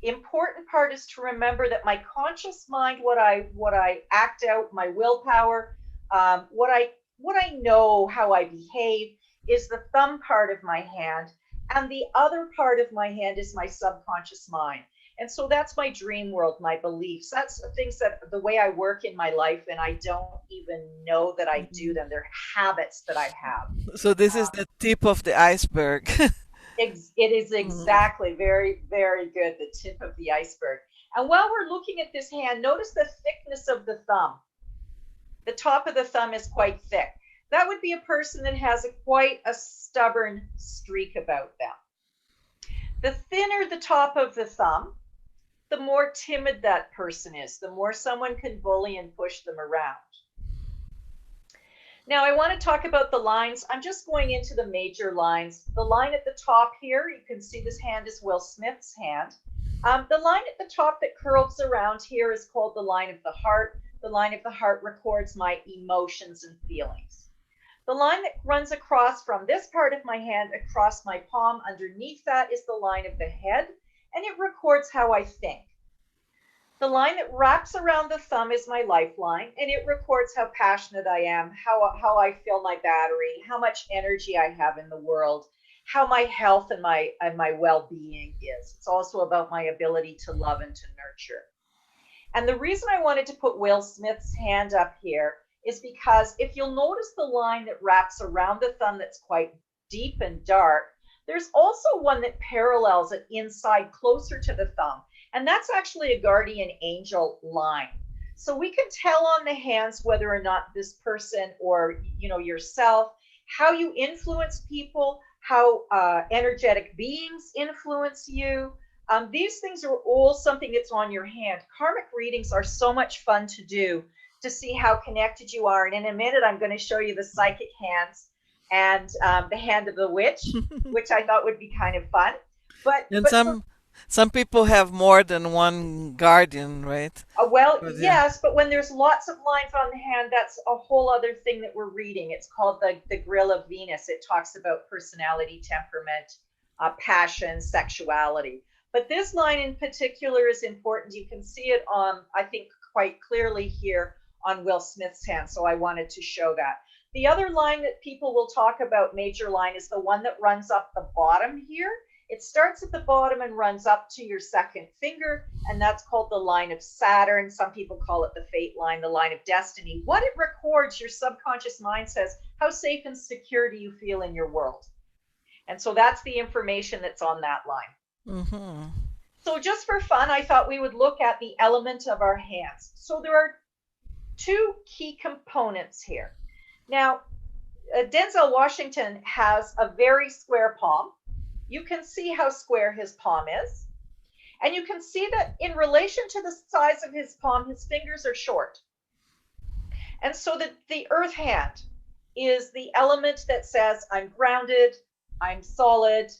[SPEAKER 2] important part is to remember that my conscious mind, what I act out, my willpower, what I know, how I behave, is the thumb part of my hand. And the other part of my hand is my subconscious mind. And so that's my dream world, my beliefs. That's the things that the way I work in my life, and I don't even know that I do them. They're habits that I have.
[SPEAKER 1] so this is the tip of the iceberg.
[SPEAKER 2] It is exactly very, very good. The tip of the iceberg. And while we're looking at this hand, notice the thickness of the thumb. The top of the thumb is quite thick. That would be a person that has quite a stubborn streak about them. The thinner the top of the thumb, the more timid that person is, the more someone can bully and push them around. Now I want to talk about the lines. I'm just going into the major lines. The line at the top here, you can see this hand is Will Smith's hand. The line at the top that curls around here is called the line of the heart. The line of the heart records my emotions and feelings. The line that runs across from this part of my hand across my palm, underneath that is the line of the head, and it records how I think. The line that wraps around the thumb is my lifeline, and it records how passionate I am, how I fill my battery, how much energy I have in the world, how my health and my well-being is. It's also about my ability to love and to nurture. And the reason I wanted to put Will Smith's hand up here is because if you'll notice the line that wraps around the thumb that's quite deep and dark, there's also one that parallels it inside closer to the thumb. And that's actually a guardian angel line. So we can tell on the hands whether or not this person or yourself, how you influence people, how energetic beings influence you. These things are all something that's on your hand. Karmic readings are so much fun to do, to see how connected you are. And in a minute, I'm going to show you the psychic hands and the hand of the witch, which I thought would be kind of fun.
[SPEAKER 1] And some people have more than one guardian, right?
[SPEAKER 2] Well,
[SPEAKER 1] But yeah.
[SPEAKER 2] yes, but when there's lots of lines on the hand, that's a whole other thing that we're reading. It's called the Grill of Venus. It talks about personality, temperament, passion, sexuality. But this line in particular is important. You can see it on, I think, quite clearly here on Will Smith's hand. So I wanted to show that. The other line that people will talk about, major line, is the one that runs up the bottom here. It starts at the bottom and runs up to your second finger, and that's called the line of Saturn. Some people call it the fate line, the line of destiny. What it records, your subconscious mind says, how safe and secure do you feel in your world? And so that's the information that's on that line.
[SPEAKER 1] Mm-hmm.
[SPEAKER 2] So just for fun, I thought we would look at the element of our hands. So there are two key components here. Now, Denzel Washington has a very square palm. You can see how square his palm is. And you can see that in relation to the size of his palm, his fingers are short. And so the earth hand is the element that says, I'm grounded, I'm solid,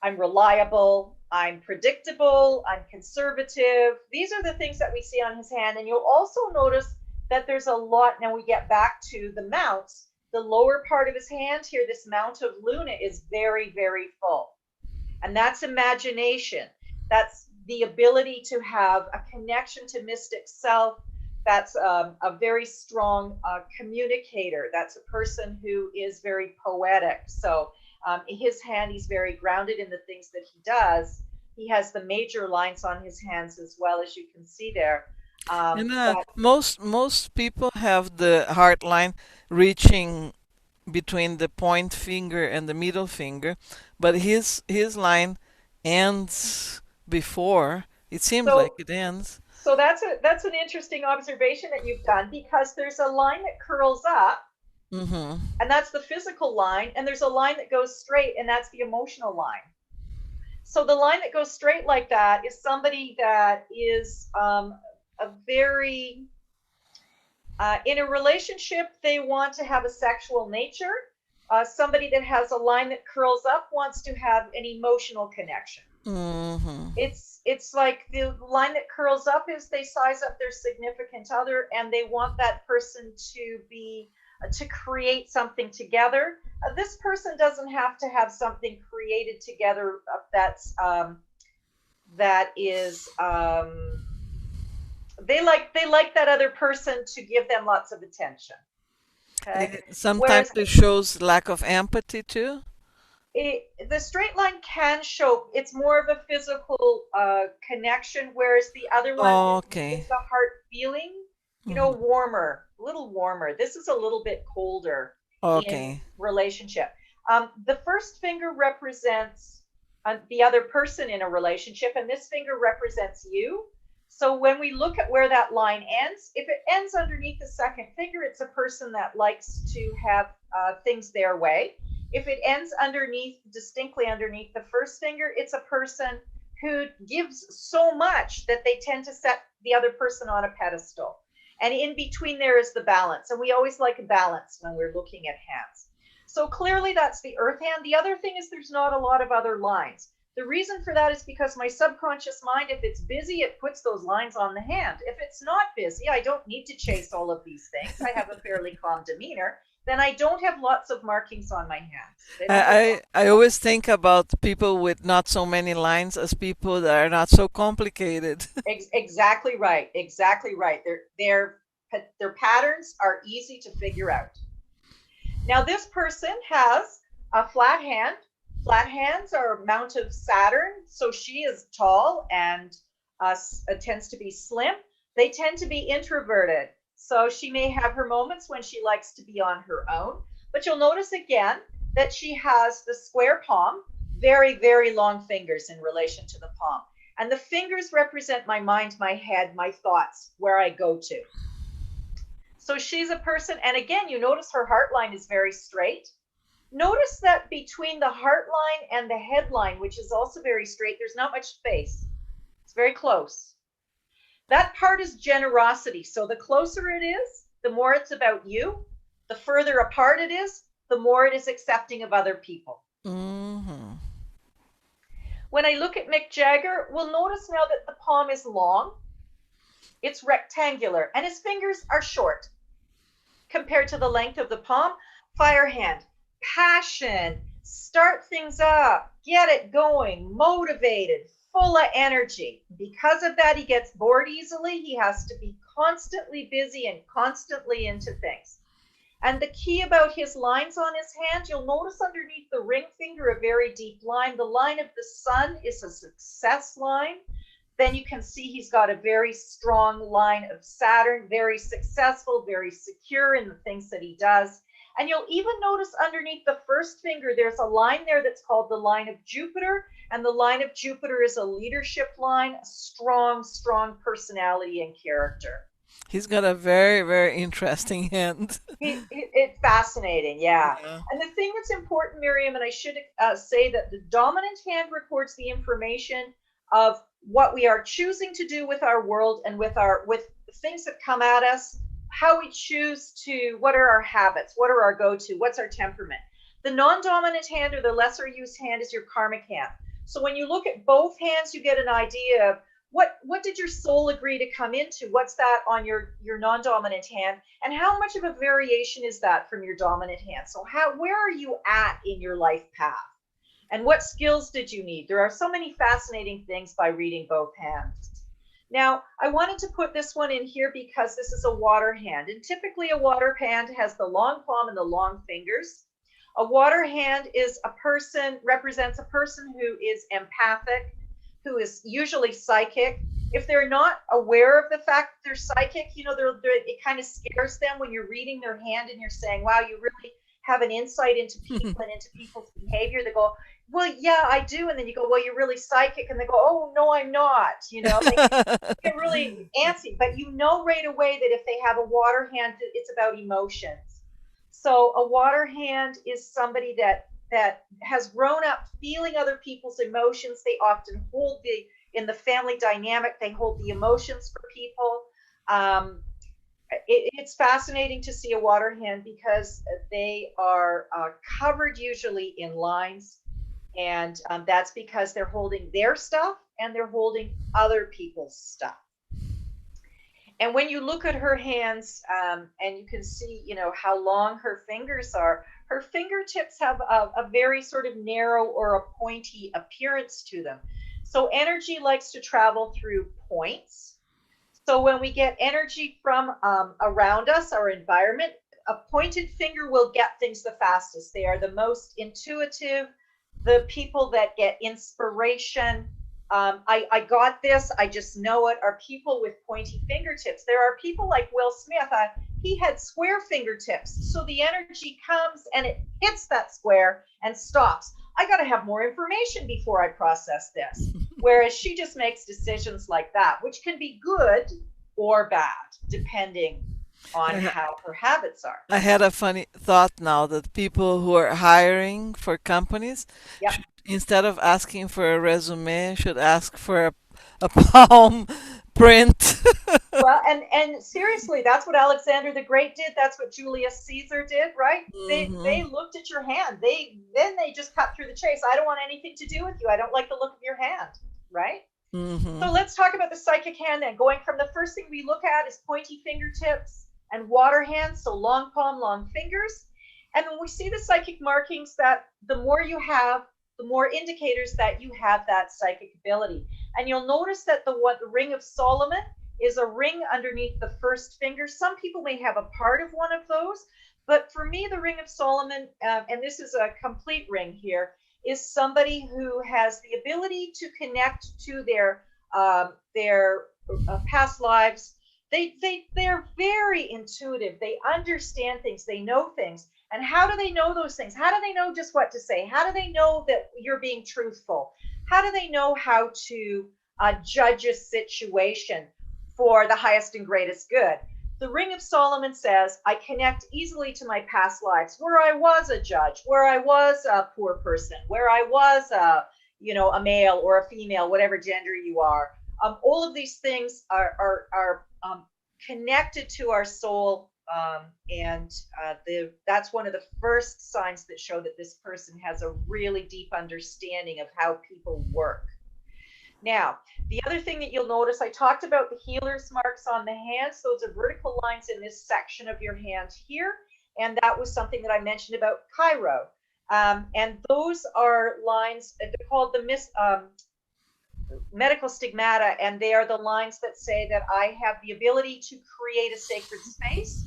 [SPEAKER 2] I'm reliable, I'm predictable, I'm conservative. These are the things that we see on his hand. And you'll also notice that there's a lot. Now we get back to the mounts. The lower part of his hand here, this mount of Luna, is very, very full. And that's imagination. That's the ability to have a connection to mystic self. That's a very strong communicator. That's a person who is very poetic. So his hand, he's very grounded in the things that he does. He has the major lines on his hands as well, as you can see there.
[SPEAKER 1] And most people have the heart line reaching between the point finger and the middle finger, but his line ends before. It seems like it ends.
[SPEAKER 2] So that's an interesting observation that you've done, because there's a line that curls up,
[SPEAKER 1] Mm-hmm.
[SPEAKER 2] and that's the physical line, and there's a line that goes straight, and that's the emotional line. So the line that goes straight like that is somebody that is a very in a relationship, they want to have a sexual nature. Somebody that has a line that curls up wants to have an emotional connection.
[SPEAKER 1] Mm-hmm.
[SPEAKER 2] It's like the line that curls up is they size up their significant other, and they want that person to be to create something together. This person doesn't have to have something created together that is they like that other person to give them lots of attention. Okay.
[SPEAKER 1] Sometimes
[SPEAKER 2] Whereas
[SPEAKER 1] it shows lack of empathy too.
[SPEAKER 2] the straight line can show it's more of a physical connection, whereas the other one
[SPEAKER 1] Oh,
[SPEAKER 2] is
[SPEAKER 1] okay.
[SPEAKER 2] the heart feeling,
[SPEAKER 1] Mm-hmm.
[SPEAKER 2] warmer, a little warmer. This is a little bit colder in
[SPEAKER 1] Okay.
[SPEAKER 2] relationship. The first finger represents the other person in a relationship, and this finger represents you. So when we look at where that line ends, if it ends underneath the second finger, it's a person that likes to have things their way. If it ends distinctly underneath the first finger, it's a person who gives so much that they tend to set the other person on a pedestal. And in between there is the balance. And we always like a balance when we're looking at hands. So clearly that's the earth hand. The other thing is there's not a lot of other lines. The reason for that is because my subconscious mind, if it's busy, it puts those lines on the hand. If it's not busy, I don't need to chase all of these things. I have a fairly calm demeanor. Then I don't have lots of markings on my hands. They don't look
[SPEAKER 1] I always think about people with not so many lines as people that are not so complicated.
[SPEAKER 2] exactly right. Exactly right. Their patterns are easy to figure out. Now this person has a flat hand. Flat hands are a mount of Saturn, so she is tall and tends to be slim. They tend to be introverted, so she may have her moments when she likes to be on her own. But you'll notice again that she has the square palm, very, very long fingers in relation to the palm. And the fingers represent my mind, my head, my thoughts, where I go to. So she's a person, and again, you notice her heart line is very straight. Notice that between the heart line and the head line, which is also very straight, there's not much space. It's very close. That part is generosity. So the closer it is, the more it's about you. The further apart it is, the more it is accepting of other people.
[SPEAKER 1] Mm-hmm.
[SPEAKER 2] When I look at Mick Jagger, we'll notice now that the palm is long. It's rectangular, and his fingers are short compared to the length of the palm. Fire hand. Passion, start things up, get it going, motivated, full of energy. Because of that, he gets bored easily. He has to be constantly busy and constantly into things. And the key about his lines on his hand, you'll notice underneath the ring finger a very deep line. The line of the sun is a success line. Then you can see he's got a very strong line of Saturn, very successful, very secure in the things that he does. And you'll even notice underneath the first finger, there's a line there that's called the line of Jupiter. And the line of Jupiter is a leadership line, a strong, strong personality and character.
[SPEAKER 1] He's got a very, very interesting hand.
[SPEAKER 2] It's fascinating, yeah.
[SPEAKER 1] Yeah.
[SPEAKER 2] And the thing that's important, Miriam, and I should say that the dominant hand records the information of what we are choosing to do with our world and with things that come at us, how we choose to, what are our habits, what are our go-to, what's our temperament. The non-dominant hand or the lesser used hand is your karmic hand. So when you look at both hands, you get an idea of what did your soul agree to come into? What's that on your non-dominant hand? And how much of a variation is that from your dominant hand? So where are you at in your life path? And what skills did you need? There are so many fascinating things by reading both hands. Now, I wanted to put this one in here because this is a water hand. And typically a water hand has the long palm and the long fingers. A water hand represents a person who is empathic, who is usually psychic. If they're not aware of the fact that they're psychic, it kind of scares them when you're reading their hand and you're saying, wow, you really have an insight into people and into people's behavior. They go, well, yeah, I do. And then you go, well, you're really psychic. And they go, oh, no, I'm not. They get really antsy. But you know right away that if they have a water hand, it's about emotions. So a water hand is somebody that has grown up feeling other people's emotions. They often hold in the family dynamic, they hold the emotions for people. It's fascinating to see a water hand because they are covered usually in lines. And that's because they're holding their stuff and they're holding other people's stuff. And when you look at her hands and you can see, how long her fingers are, her fingertips have a very sort of narrow or a pointy appearance to them. So energy likes to travel through points. So when we get energy from around us, our environment, a pointed finger will get things the fastest. They are the most intuitive, the people that get inspiration. I got this, I just know it, are people with pointy fingertips. There are people like Will Smith. He had square fingertips. So the energy comes and it hits that square and stops. I got to have more information before I process this. Whereas she just makes decisions like that, which can be good or bad, depending on how her habits are.
[SPEAKER 1] I had a funny thought now that people who are hiring for companies,
[SPEAKER 2] Yep.
[SPEAKER 1] instead of asking for a resume, should ask for a palm print.
[SPEAKER 2] Well, and seriously, that's what Alexander the Great did. That's what Julius Caesar did, right? They looked at your hand. They just cut through the chase. I don't want anything to do with you. I don't like the look of your hand, right? So let's talk about the psychic hand then. Going from the first thing we look at is pointy fingertips and water hands, so long palm, long fingers. And when we see the psychic markings, that the more you have, the more indicators that you have that psychic ability. And you'll notice that the ring of Solomon is a ring underneath the first finger. Some people may have a part of one of those, but for me, the ring of Solomon, and this is a complete ring here, is somebody who has the ability to connect to their past lives. They're very intuitive. They understand things. They know things. And how do they know those things? How do they know just what to say? How do they know that you're being truthful? How do they know how to judge a situation for the highest and greatest good? The Ring of Solomon says, I connect easily to my past lives, where I was a judge, where I was a poor person, where I was a male or a female, whatever gender you are. All of these things are connected to our soul. That's one of the first signs that show that this person has a really deep understanding of how people work. Now, the other thing that you'll notice, I talked about the healer's marks on the hands. Those are vertical lines in this section of your hand here. And that was something that I mentioned about Cairo. And those are lines, they're called the medical stigmata, and they are the lines that say that I have the ability to create a sacred space,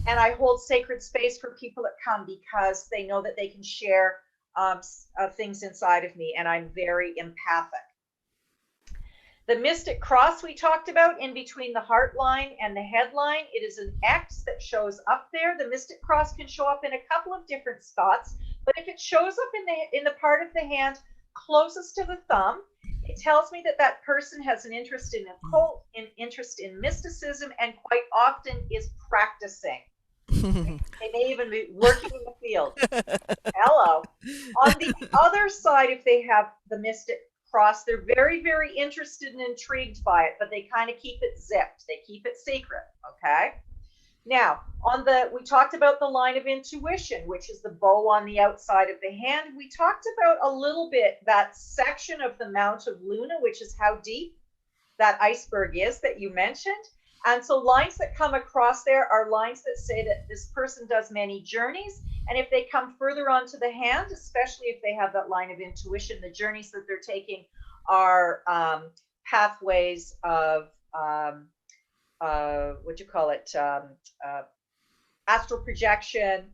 [SPEAKER 2] and I hold sacred space for people that come because they know that they can share things inside of me, and I'm very empathic. The mystic cross we talked about in between the heart line and the head line, it is an X that shows up there. The mystic cross can show up in a couple of different spots, but if it shows up in the part of the hand closest to the thumb, it tells me that that person has an interest in occult, an interest in mysticism, and quite often is practicing. They may even be working in the field. Hello. On the other side, if they have the mystic cross, they're very, very interested and intrigued by it, but they kind of keep it zipped. They keep it secret. Okay. Now, we talked about the line of intuition, which is the bow on the outside of the hand. We talked about a little bit that section of the Mount of Luna, which is how deep that iceberg is that you mentioned. And so lines that come across there are lines that say that this person does many journeys. And if they come further onto the hand, especially if they have that line of intuition, the journeys that they're taking are pathways of, astral projection,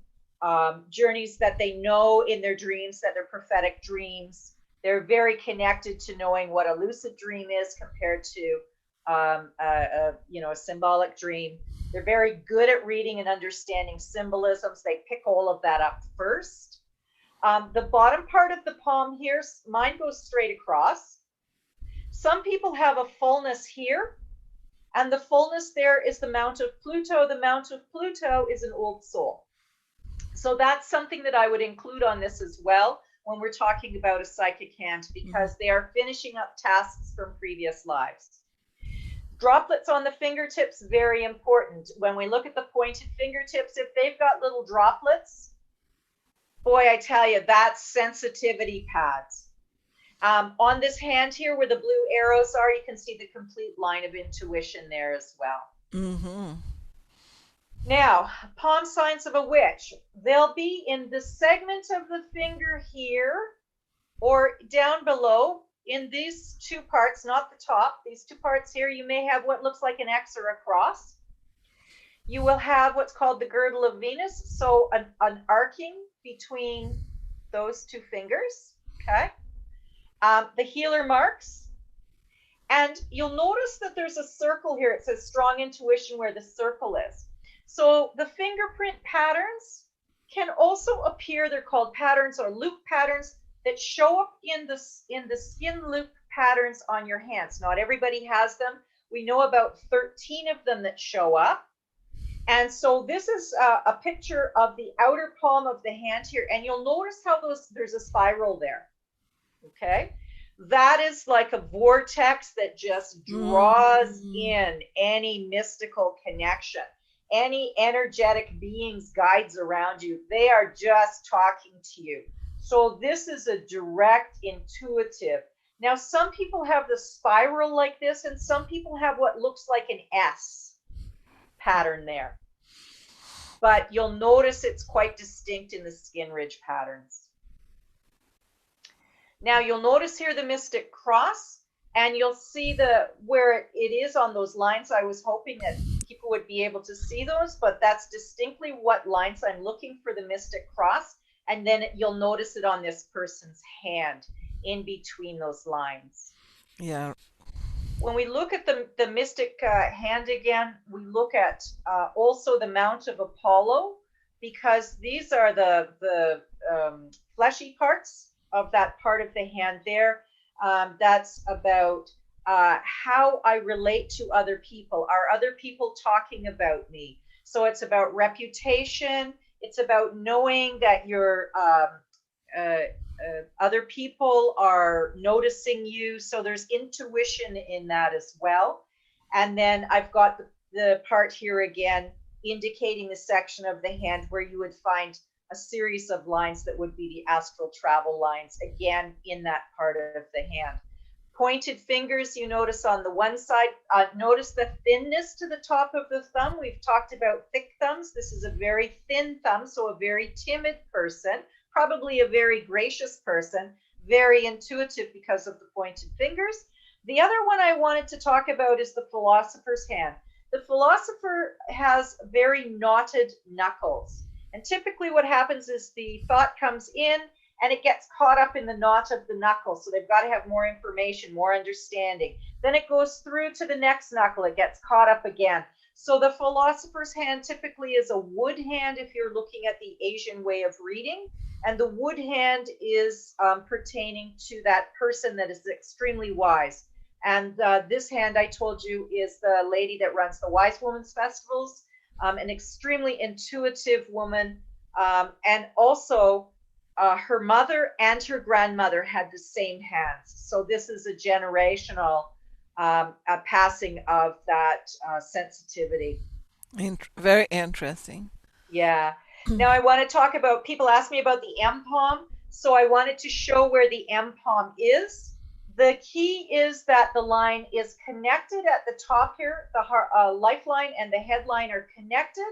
[SPEAKER 2] journeys that they know in their dreams, that they're prophetic dreams. They're very connected to knowing what a lucid dream is compared to a symbolic dream. They're very good at reading and understanding symbolisms. They pick all of that up first. The bottom part of the palm here, mine goes straight across. Some people have a fullness here, and the fullness there is the Mount of Pluto. The Mount of Pluto is an old soul. So that's something that I would include on this as well when we're talking about a psychic hand, because they are finishing up tasks from previous lives. Droplets on the fingertips, very important. When we look at the pointed fingertips, if they've got little droplets, boy, I tell you, that's sensitivity pads. On this hand here where the blue arrows are, you can see the complete line of intuition there as well.
[SPEAKER 1] Mm-hmm.
[SPEAKER 2] Now, palm signs of a witch. They'll be in the segment of the finger here or down below. In these two parts, not the top, these two parts here, you may have what looks like an X or a cross. You will have what's called the girdle of Venus, so an arcing between those two fingers, okay? The healer marks, and you'll notice that there's a circle here. It says strong intuition where the circle is. So the fingerprint patterns can also appear, they're called patterns or loop patterns, that show up in the skin loop patterns on your hands. Not everybody has them. We know about 13 of them that show up. And so this is a picture of the outer palm of the hand here. And you'll notice how there's a spiral there. Okay. That is like a vortex that just draws in any mystical connection, any energetic beings, guides around you. They are just talking to you. So this is a direct intuitive. Now, some people have the spiral like this, and some people have what looks like an S pattern there. But you'll notice it's quite distinct in the skin ridge patterns. Now, you'll notice here the mystic cross, and you'll see where it is on those lines. I was hoping that people would be able to see those, but that's distinctly what lines I'm looking for the mystic cross. And then you'll notice it on this person's hand in between those lines.
[SPEAKER 1] Yeah.
[SPEAKER 2] When we look at the mystic hand again, we look at also the Mount of Apollo, because these are the fleshy parts of that part of the hand there. That's about how I relate to other people. Are other people talking about me? So it's about reputation. It's about knowing that your other people are noticing you. So there's intuition in that as well. And then I've got the part here again, indicating the section of the hand where you would find a series of lines that would be the astral travel lines, again, in that part of the hand. Pointed fingers, you notice on the one side, notice the thinness to the top of the thumb. We've talked about thick thumbs. This is a very thin thumb, so a very timid person, probably a very gracious person, very intuitive because of the pointed fingers. The other one I wanted to talk about is the philosopher's hand. The philosopher has very knotted knuckles. And typically what happens is the thought comes in and it gets caught up in the knot of the knuckle. So they've got to have more information, more understanding. Then it goes through to the next knuckle. It gets caught up again. So the philosopher's hand typically is a wood hand if you're looking at the Asian way of reading. And the wood hand is pertaining to that person that is extremely wise. And this hand, I told you, is the lady that runs the Wise Women's Festivals, an extremely intuitive woman. And also, her mother and her grandmother had the same hands. So this is a generational a passing of that sensitivity.
[SPEAKER 1] Very interesting.
[SPEAKER 2] Yeah. Now I want to talk about, people ask me about the mpom. So I wanted to show where the mpom is. The key is that the line is connected at the top here. The lifeline and the headline are connected.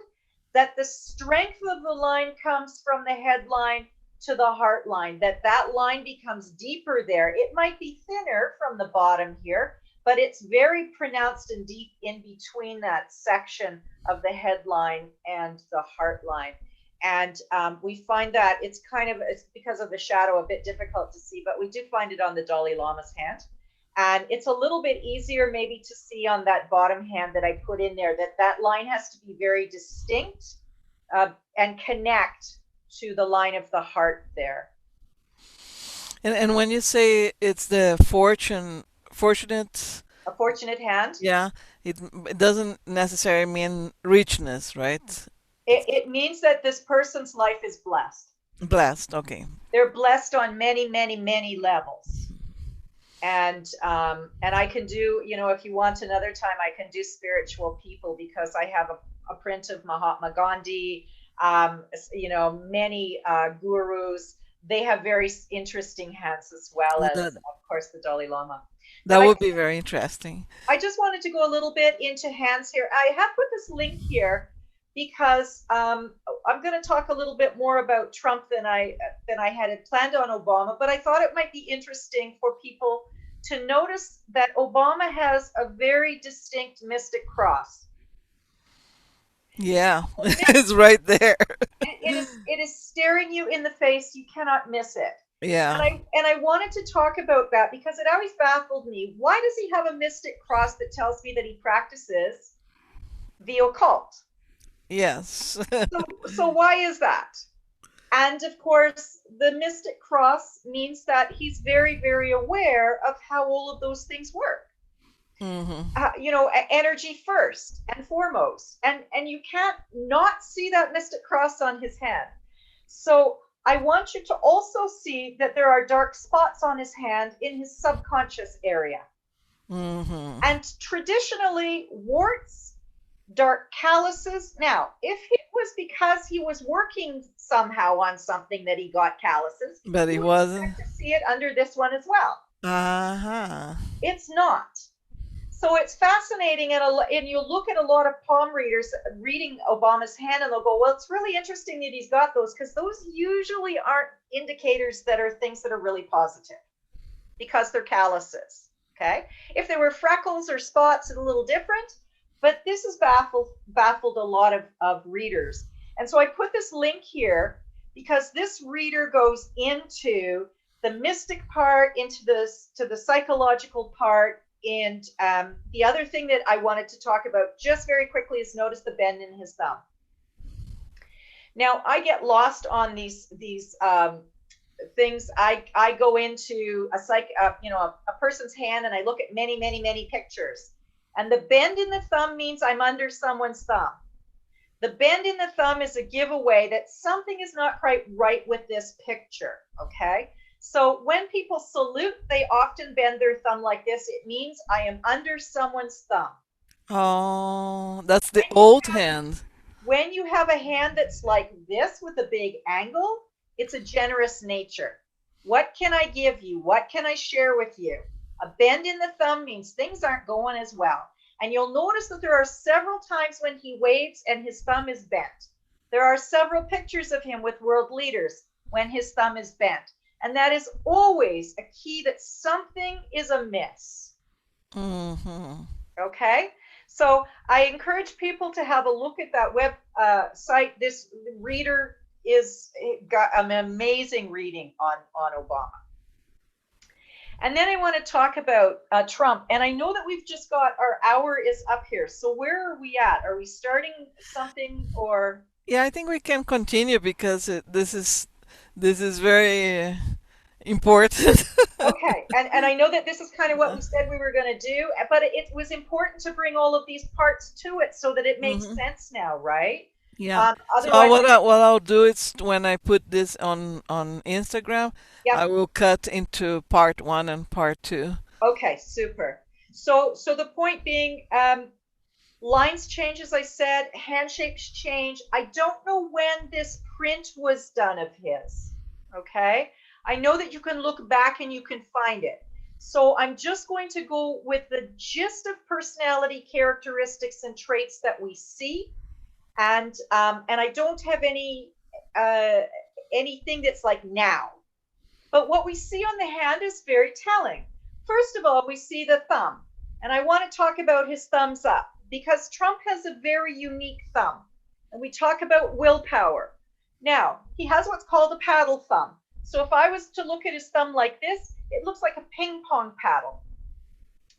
[SPEAKER 2] That the strength of the line comes from the headline to the heart line. That line becomes deeper there. It might be thinner from the bottom here, but it's very pronounced and deep in between that section of the headline and the heart line. And we find that it's because of the shadow a bit difficult to see, but we do find it on the Dalai Lama's hand. And it's a little bit easier maybe to see on that bottom hand that I put in there, that line has to be very distinct and connect to the line of the heart there.
[SPEAKER 1] And when you say it's the fortunate,
[SPEAKER 2] A fortunate hand.
[SPEAKER 1] yeah, it doesn't necessarily mean richness, right?
[SPEAKER 2] It means that this person's life is blessed.
[SPEAKER 1] Blessed, okay.
[SPEAKER 2] They're blessed on many, many, many levels. And I can do, if you want another time, I can do spiritual people because I have a print of Mahatma Gandhi, many gurus. They have very interesting hands as well as,
[SPEAKER 1] That,
[SPEAKER 2] of course, the Dalai Lama.
[SPEAKER 1] that would be very interesting.
[SPEAKER 2] I just wanted to go a little bit into hands here. I have put this link here because I'm going to talk a little bit more about Trump than I had planned on Obama, but I thought it might be interesting for people to notice that Obama has a very distinct mystic cross.
[SPEAKER 1] Yeah, it's right there.
[SPEAKER 2] It is staring you in the face. You cannot miss it.
[SPEAKER 1] Yeah.
[SPEAKER 2] And I wanted to talk about that because it always baffled me. Why does he have a mystic cross that tells me that he practices the occult?
[SPEAKER 1] Yes.
[SPEAKER 2] So why is that? And of course, the mystic cross means that he's very, very aware of how all of those things work. Energy first and foremost. And you can't not see that mystic cross on his hand. So I want you to also see that there are dark spots on his hand in his subconscious area. And traditionally, warts, dark calluses. Now, if it was because he was working somehow on something that he got calluses,
[SPEAKER 1] But he wasn't.
[SPEAKER 2] to see it under this one as well. It's not. So it's fascinating, and you look at a lot of palm readers reading Obama's hand, and they'll go, well, it's really interesting that he's got those, because those usually aren't indicators that are things that are really positive, because they're calluses, okay? If they were freckles or spots, it's a little different, but this has baffled a lot of readers. And so I put this link here because this reader goes into the mystic part, into the psychological part. And the other thing that I wanted to talk about just very quickly is notice the bend in his thumb. Now I get lost on these things. I go into a person's hand and I look at many, many, many pictures. And the bend in the thumb means I'm under someone's thumb. The bend in the thumb is a giveaway that something is not quite right with this picture, okay? So when people salute, they often bend their thumb like this. It means I am under someone's thumb.
[SPEAKER 1] Oh, that's the old hand.
[SPEAKER 2] When you have a hand that's like this with a big angle, it's a generous nature. What can I give you? What can I share with you? A bend in the thumb means things aren't going as well. And you'll notice that there are several times when he waves and his thumb is bent. There are several pictures of him with world leaders when his thumb is bent. And that is always a key that something is amiss.
[SPEAKER 1] Mm-hmm.
[SPEAKER 2] Okay, so I encourage people to have a look at that web site. This reader is got an amazing reading on Obama. And then I want to talk about Trump. And I know that we've just got our hour is up here. So where are we at? Are we starting something or?
[SPEAKER 1] Yeah, I think we can continue because this is very important.
[SPEAKER 2] Okay, and I know that this is kind of what we said we were going to do, but it was important to bring all of these parts to it so that it makes
[SPEAKER 1] Hmm.
[SPEAKER 2] sense now, right?
[SPEAKER 1] Yeah. So
[SPEAKER 2] Otherwise,
[SPEAKER 1] what I'll do is when I put this on Instagram,
[SPEAKER 2] yep.
[SPEAKER 1] I will cut into part one and part two.
[SPEAKER 2] Okay, super. So the point being, lines change, as I said, handshakes change. I don't know when this print was done of his. Okay. I know that you can look back and you can find it. So I'm just going to go with the gist of personality characteristics and traits that we see. And I don't have uh, anything that's like now. But what we see on the hand is very telling. First of all, we see the thumb. And I want to talk about his thumbs up because Trump has a very unique thumb. And we talk about willpower. Now, he has what's called a paddle thumb. So if I was to look at his thumb like this, it looks like a ping pong paddle.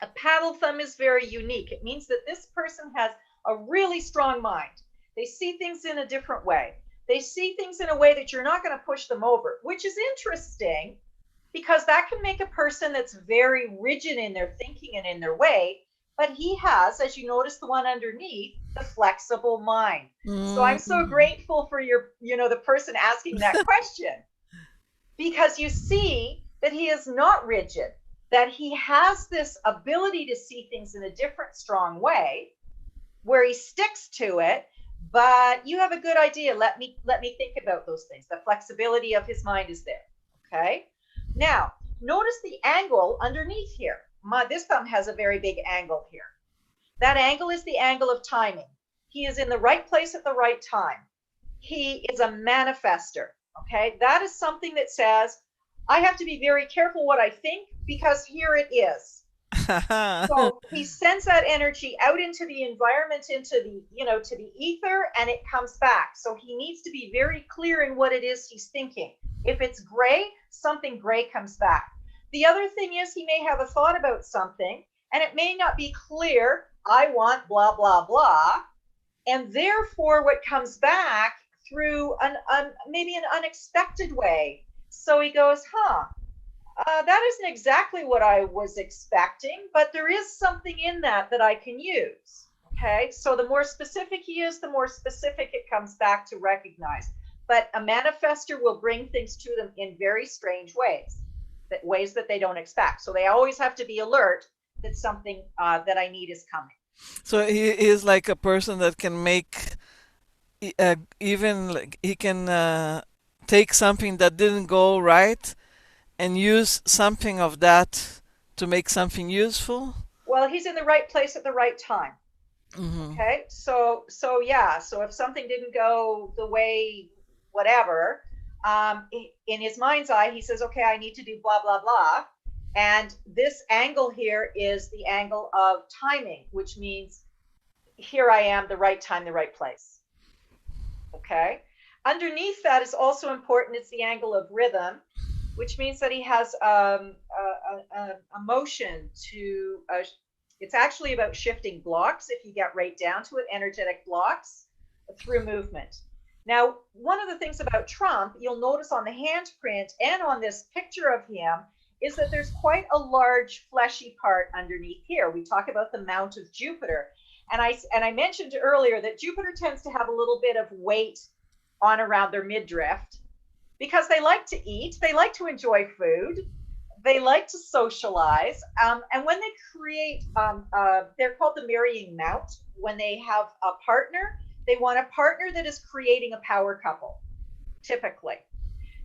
[SPEAKER 2] A paddle thumb is very unique. It means that this person has a really strong mind. They see things in a different way. They see things in a way that you're not going to push them over, which is interesting because that can make a person that's very rigid in their thinking and in their way. But he has, as you notice, the one underneath, the flexible mind. So I'm so
[SPEAKER 1] Mm.
[SPEAKER 2] grateful for the person asking that question because you see that he is not rigid, that he has this ability to see things in a different, strong way where he sticks to it. But you have a good idea. Let me think about those things. The flexibility of his mind is there. Okay. Now, notice the angle underneath here. This thumb has a very big angle here. That angle is the angle of timing. He is in the right place at the right time. He is a manifester. Okay. That is something that says, I have to be very careful what I think because here it is. So he sends that energy out into the environment, into to the ether, and it comes back. So he needs to be very clear in what it is he's thinking. If it's gray, something gray comes back. The other thing is he may have a thought about something, and it may not be clear. I want blah blah blah, and therefore what comes back through maybe an unexpected way. So he goes, that isn't exactly what I was expecting, but there is something in that I can use. Okay, so the more specific he is, the more specific it comes back to recognize. But a manifester will bring things to them in very strange ways that they don't expect. So they always have to be alert that something that I need is coming.
[SPEAKER 1] So he is like a person that can make even like he can take something that didn't go right and use something of that to make something useful.
[SPEAKER 2] Well, he's in the right place at the right time.
[SPEAKER 1] Hmm.
[SPEAKER 2] Okay, so yeah, so if something didn't go the way, whatever, in his mind's eye, he says, okay, I need to do blah blah blah, and this angle here is the angle of timing, which means here I am, the right time, the right place. Okay, underneath that is also important. It's the angle of rhythm, which means that he has a motion to it's actually about shifting blocks, if you get right down to it, energetic blocks through movement. Now, one of the things about Trump, you'll notice on the handprint and on this picture of him, is that there's quite a large fleshy part underneath here. We talk about the mount of Jupiter. And I mentioned earlier that Jupiter tends to have a little bit of weight on around their midriff because they like to eat, they like to enjoy food, they like to socialize. And when they create, they're called the marrying mount. When they have a partner, they want a partner that is creating a power couple, typically.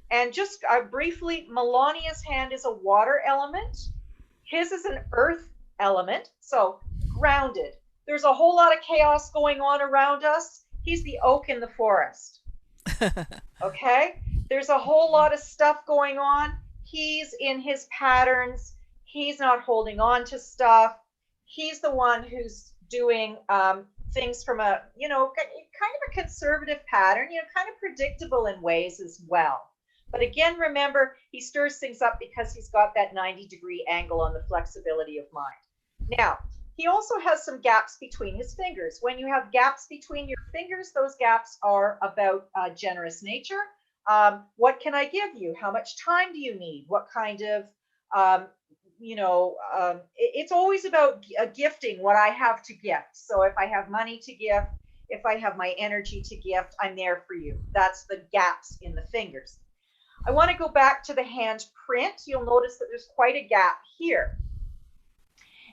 [SPEAKER 2] And just briefly, Melania's hand is a water element. His is an earth element, so grounded. There's a whole lot of chaos going on around us. He's the oak in the forest. Okay? There's a whole lot of stuff going on. He's in his patterns. He's not holding on to stuff. he's the one who's doing things from a, kind of a conservative pattern, kind of predictable in ways as well. But again, remember, he stirs things up because he's got that 90-degree angle on the flexibility of mind. Now, he also has some gaps between his fingers. When you have gaps between your fingers, those gaps are about generous nature. What can I give you? How much time do you need? What kind of, it's always about gifting what I have to gift. So if I have money to gift, if I have my energy to gift, I'm there for you. That's the gaps in the fingers. I want to go back to the hand print. You'll notice that there's quite a gap here.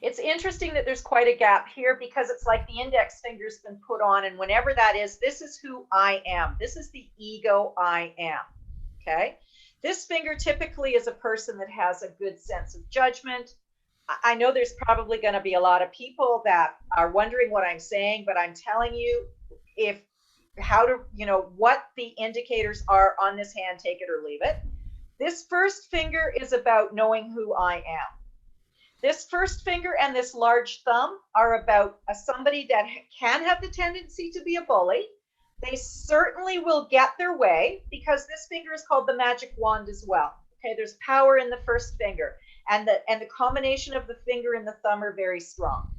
[SPEAKER 2] It's interesting that there's quite a gap here because it's like the index finger's been put on, and whenever that is, this is who I am. This is the ego I am, okay? This finger typically is a person that has a good sense of judgment. I know there's probably going to be a lot of people that are wondering what I'm saying, but I'm telling you, what the indicators are on this hand, take it or leave it. This first finger is about knowing who I am. This first finger and this large thumb are about somebody that can have the tendency to be a bully. They certainly will get their way because this finger is called the magic wand as well. Okay, there's power in the first finger, and the combination of the finger and the thumb are very strong.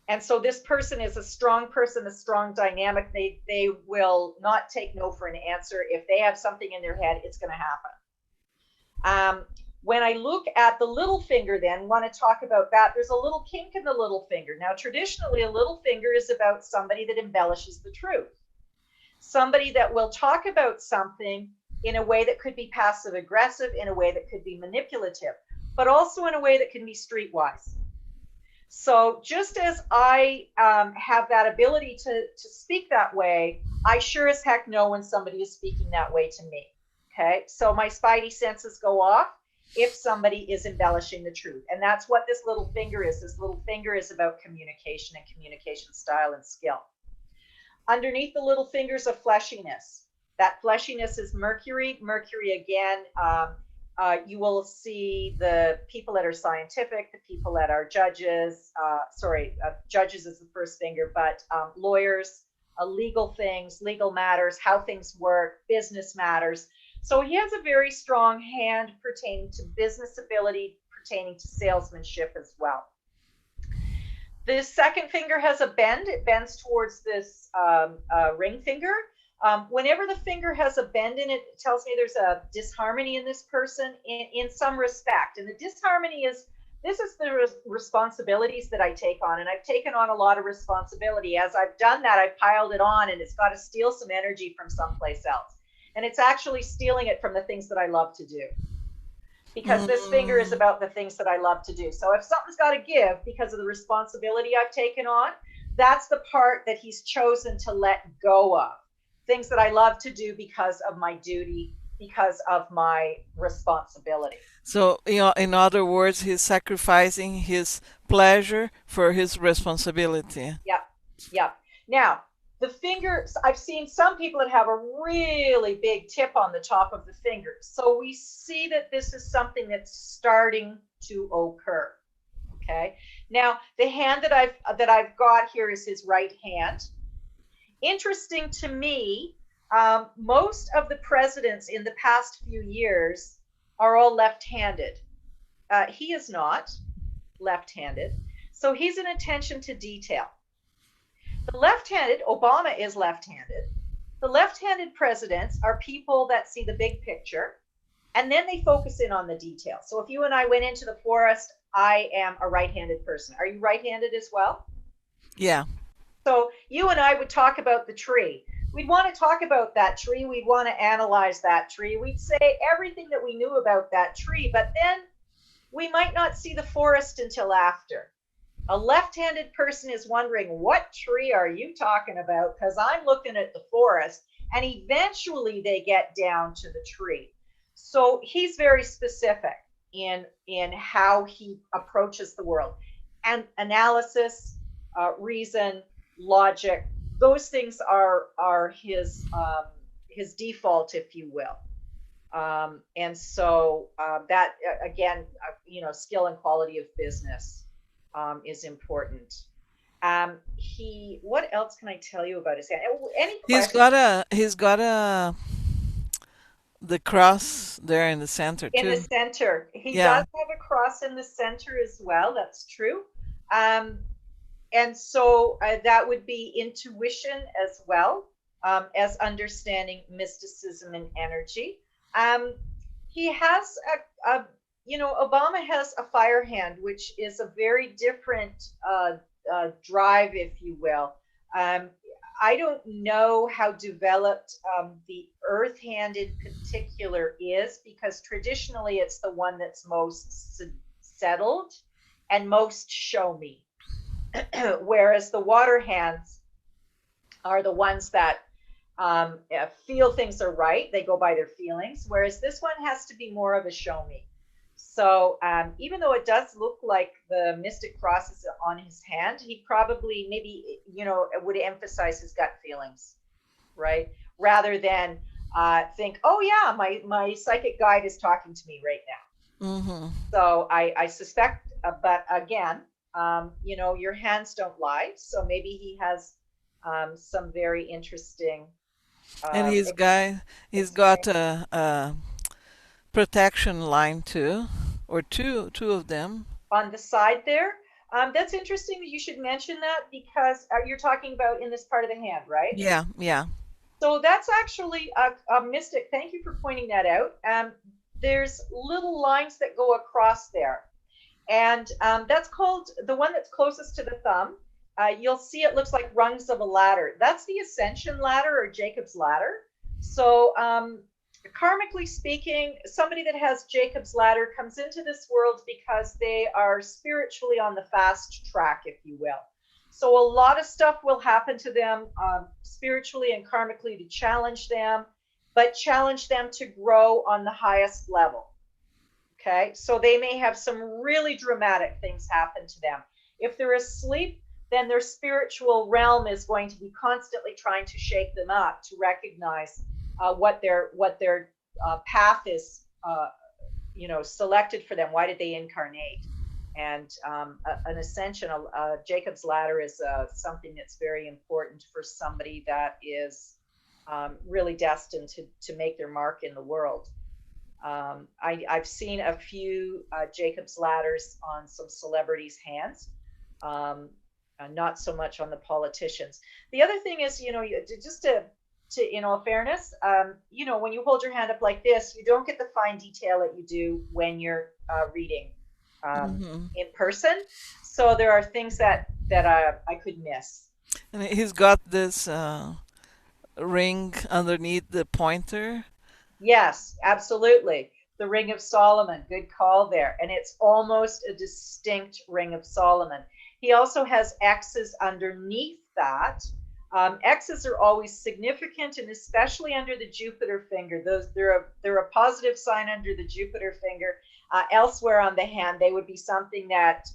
[SPEAKER 2] And so this person is a strong person, a strong dynamic. They will not take no for an answer. If they have something in their head, it's going to happen. When I look at the little finger, then want to talk about that. There's a little kink in the little finger. Now, traditionally, a little finger is about somebody that embellishes the truth. Somebody that will talk about something in a way that could be passive aggressive, in a way that could be manipulative, but also in a way that can be streetwise. So just as I have that ability to speak that way, I sure as heck know when somebody is speaking that way to me. Okay, so my spidey senses go off if somebody is embellishing the truth. And that's what this little finger is. This little finger is about communication and communication style and skill. Underneath the little fingers of fleshiness. That fleshiness is Mercury. Mercury, again, you will see the people that are scientific, the people that are judges, judges is the first finger, but lawyers, legal things, legal matters, how things work, business matters. So he has a very strong hand pertaining to business ability, pertaining to salesmanship as well. The second finger has a bend. It bends towards this ring finger. Whenever the finger has a bend in it, it tells me there's a disharmony in this person in some respect. And the disharmony is, this is the responsibilities that I take on. And I've taken on a lot of responsibility. As I've done that, I've piled it on, and it's got to steal some energy from someplace else. And it's actually stealing it from the things that I love to do. Because this finger is about the things that I love to do. So if something's got to give because of the responsibility I've taken on, that's the part that he's chosen to let go of. Things that I love to do because of my duty, because of my responsibility.
[SPEAKER 1] So, in other words, he's sacrificing his pleasure for his responsibility.
[SPEAKER 2] Yep. Now, the fingers, I've seen some people that have a really big tip on the top of the fingers. So we see that this is something that's starting to occur. Okay. Now, the hand that I've got here is his right hand. Interesting to me, most of the presidents in the past few years are all left-handed. He is not left-handed. So he's an attention to detail. The left-handed, Obama is left-handed. The left-handed presidents are people that see the big picture, and then they focus in on the detail. So if you and I went into the forest, I am a right-handed person. Are you right-handed as well?
[SPEAKER 1] Yeah.
[SPEAKER 2] So you and I would talk about the tree. We'd want to talk about that tree. We'd want to analyze that tree. We'd say everything that we knew about that tree, but then we might not see the forest until after. A left-handed person is wondering, what tree are you talking about? Because I'm looking at the forest, and eventually they get down to the tree. So he's very specific in how he approaches the world. And analysis, reason, logic, those things are his default, if you will. And so that, again, skill and quality of business. is important. What else can I tell you about his hand? Any
[SPEAKER 1] He's
[SPEAKER 2] questions?
[SPEAKER 1] got a the cross there in the center
[SPEAKER 2] In the
[SPEAKER 1] too.
[SPEAKER 2] center. He
[SPEAKER 1] Yeah.
[SPEAKER 2] does have a cross in the center as well. That's true. Um, and so that would be intuition as well, as understanding mysticism and energy. Um, he has Obama has a fire hand, which is a very different drive, if you will. Um, I don't know how developed the earth hand in particular is, because traditionally it's the one that's most settled and most show me. Whereas the water hands are the ones that feel things are right. They go by their feelings. Whereas this one has to be more of a show me. So even though it does look like the mystic cross is on his hand, he probably maybe, would emphasize his gut feelings, right? Rather than think, oh yeah, my psychic guide is talking to me right now.
[SPEAKER 1] Mm-hmm.
[SPEAKER 2] So I suspect, but again, your hands don't lie. So maybe he has some very interesting
[SPEAKER 1] And he's got
[SPEAKER 2] experience
[SPEAKER 1] a protection line too, or two of them.
[SPEAKER 2] on the side there. That's interesting that you should mention that, because you're talking about in this part of the hand, right?
[SPEAKER 1] Yeah, yeah.
[SPEAKER 2] So that's actually a mystic. Thank you for pointing that out. There's little lines that go across there. And that's called the one that's closest to the thumb. You'll see it looks like rungs of a ladder. That's the ascension ladder, or Jacob's ladder. So, karmically speaking, somebody that has Jacob's ladder comes into this world because they are spiritually on the fast track, if you will. So, a lot of stuff will happen to them spiritually and karmically to challenge them, but challenge them to grow on the highest level. Okay, so they may have some really dramatic things happen to them. If they're asleep, then their spiritual realm is going to be constantly trying to shake them up to recognize what their path is, selected for them. Why did they incarnate? And an ascension, Jacob's ladder, is something that's very important for somebody that is really destined to make their mark in the world. I've seen a few Jacob's ladders on some celebrities' hands, not so much on the politicians. The other thing is, just to in all fairness, when you hold your hand up like this, you don't get the fine detail that you do when you're reading
[SPEAKER 1] Mm-hmm.
[SPEAKER 2] in person. So there are things that I could miss.
[SPEAKER 1] And he's got this ring underneath the pointer.
[SPEAKER 2] Yes, absolutely. The Ring of Solomon. Good call there. And it's almost a distinct Ring of Solomon. He also has X's underneath that. X's are always significant, and especially under the Jupiter finger. They're a positive sign under the Jupiter finger. Elsewhere on the hand, they would be something that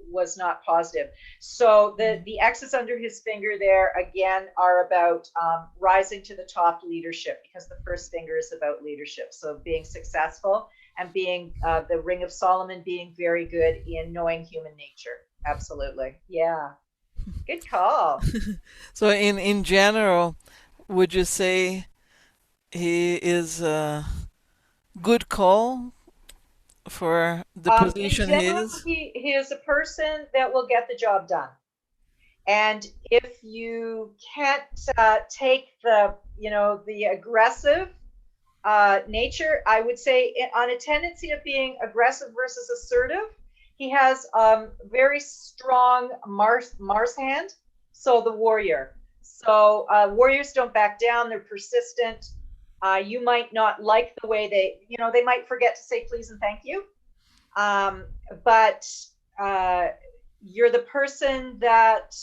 [SPEAKER 2] was not positive. So the X's under his finger there, again, are about rising to the top leadership, because the first finger is about leadership. So being successful, and being the Ring of Solomon being very good in knowing human nature. Absolutely. Yeah. Good call.
[SPEAKER 1] So in general, would you say he is a good call for the
[SPEAKER 2] In
[SPEAKER 1] position he
[SPEAKER 2] general,
[SPEAKER 1] is?
[SPEAKER 2] he is a person that will get the job done. And if you can't take the aggressive nature, I would say on a tendency of being aggressive versus assertive, he has very strong Mars hand. So the warrior. So warriors don't back down. They're persistent. You might not like the way they might forget to say please and thank you. But you're the person that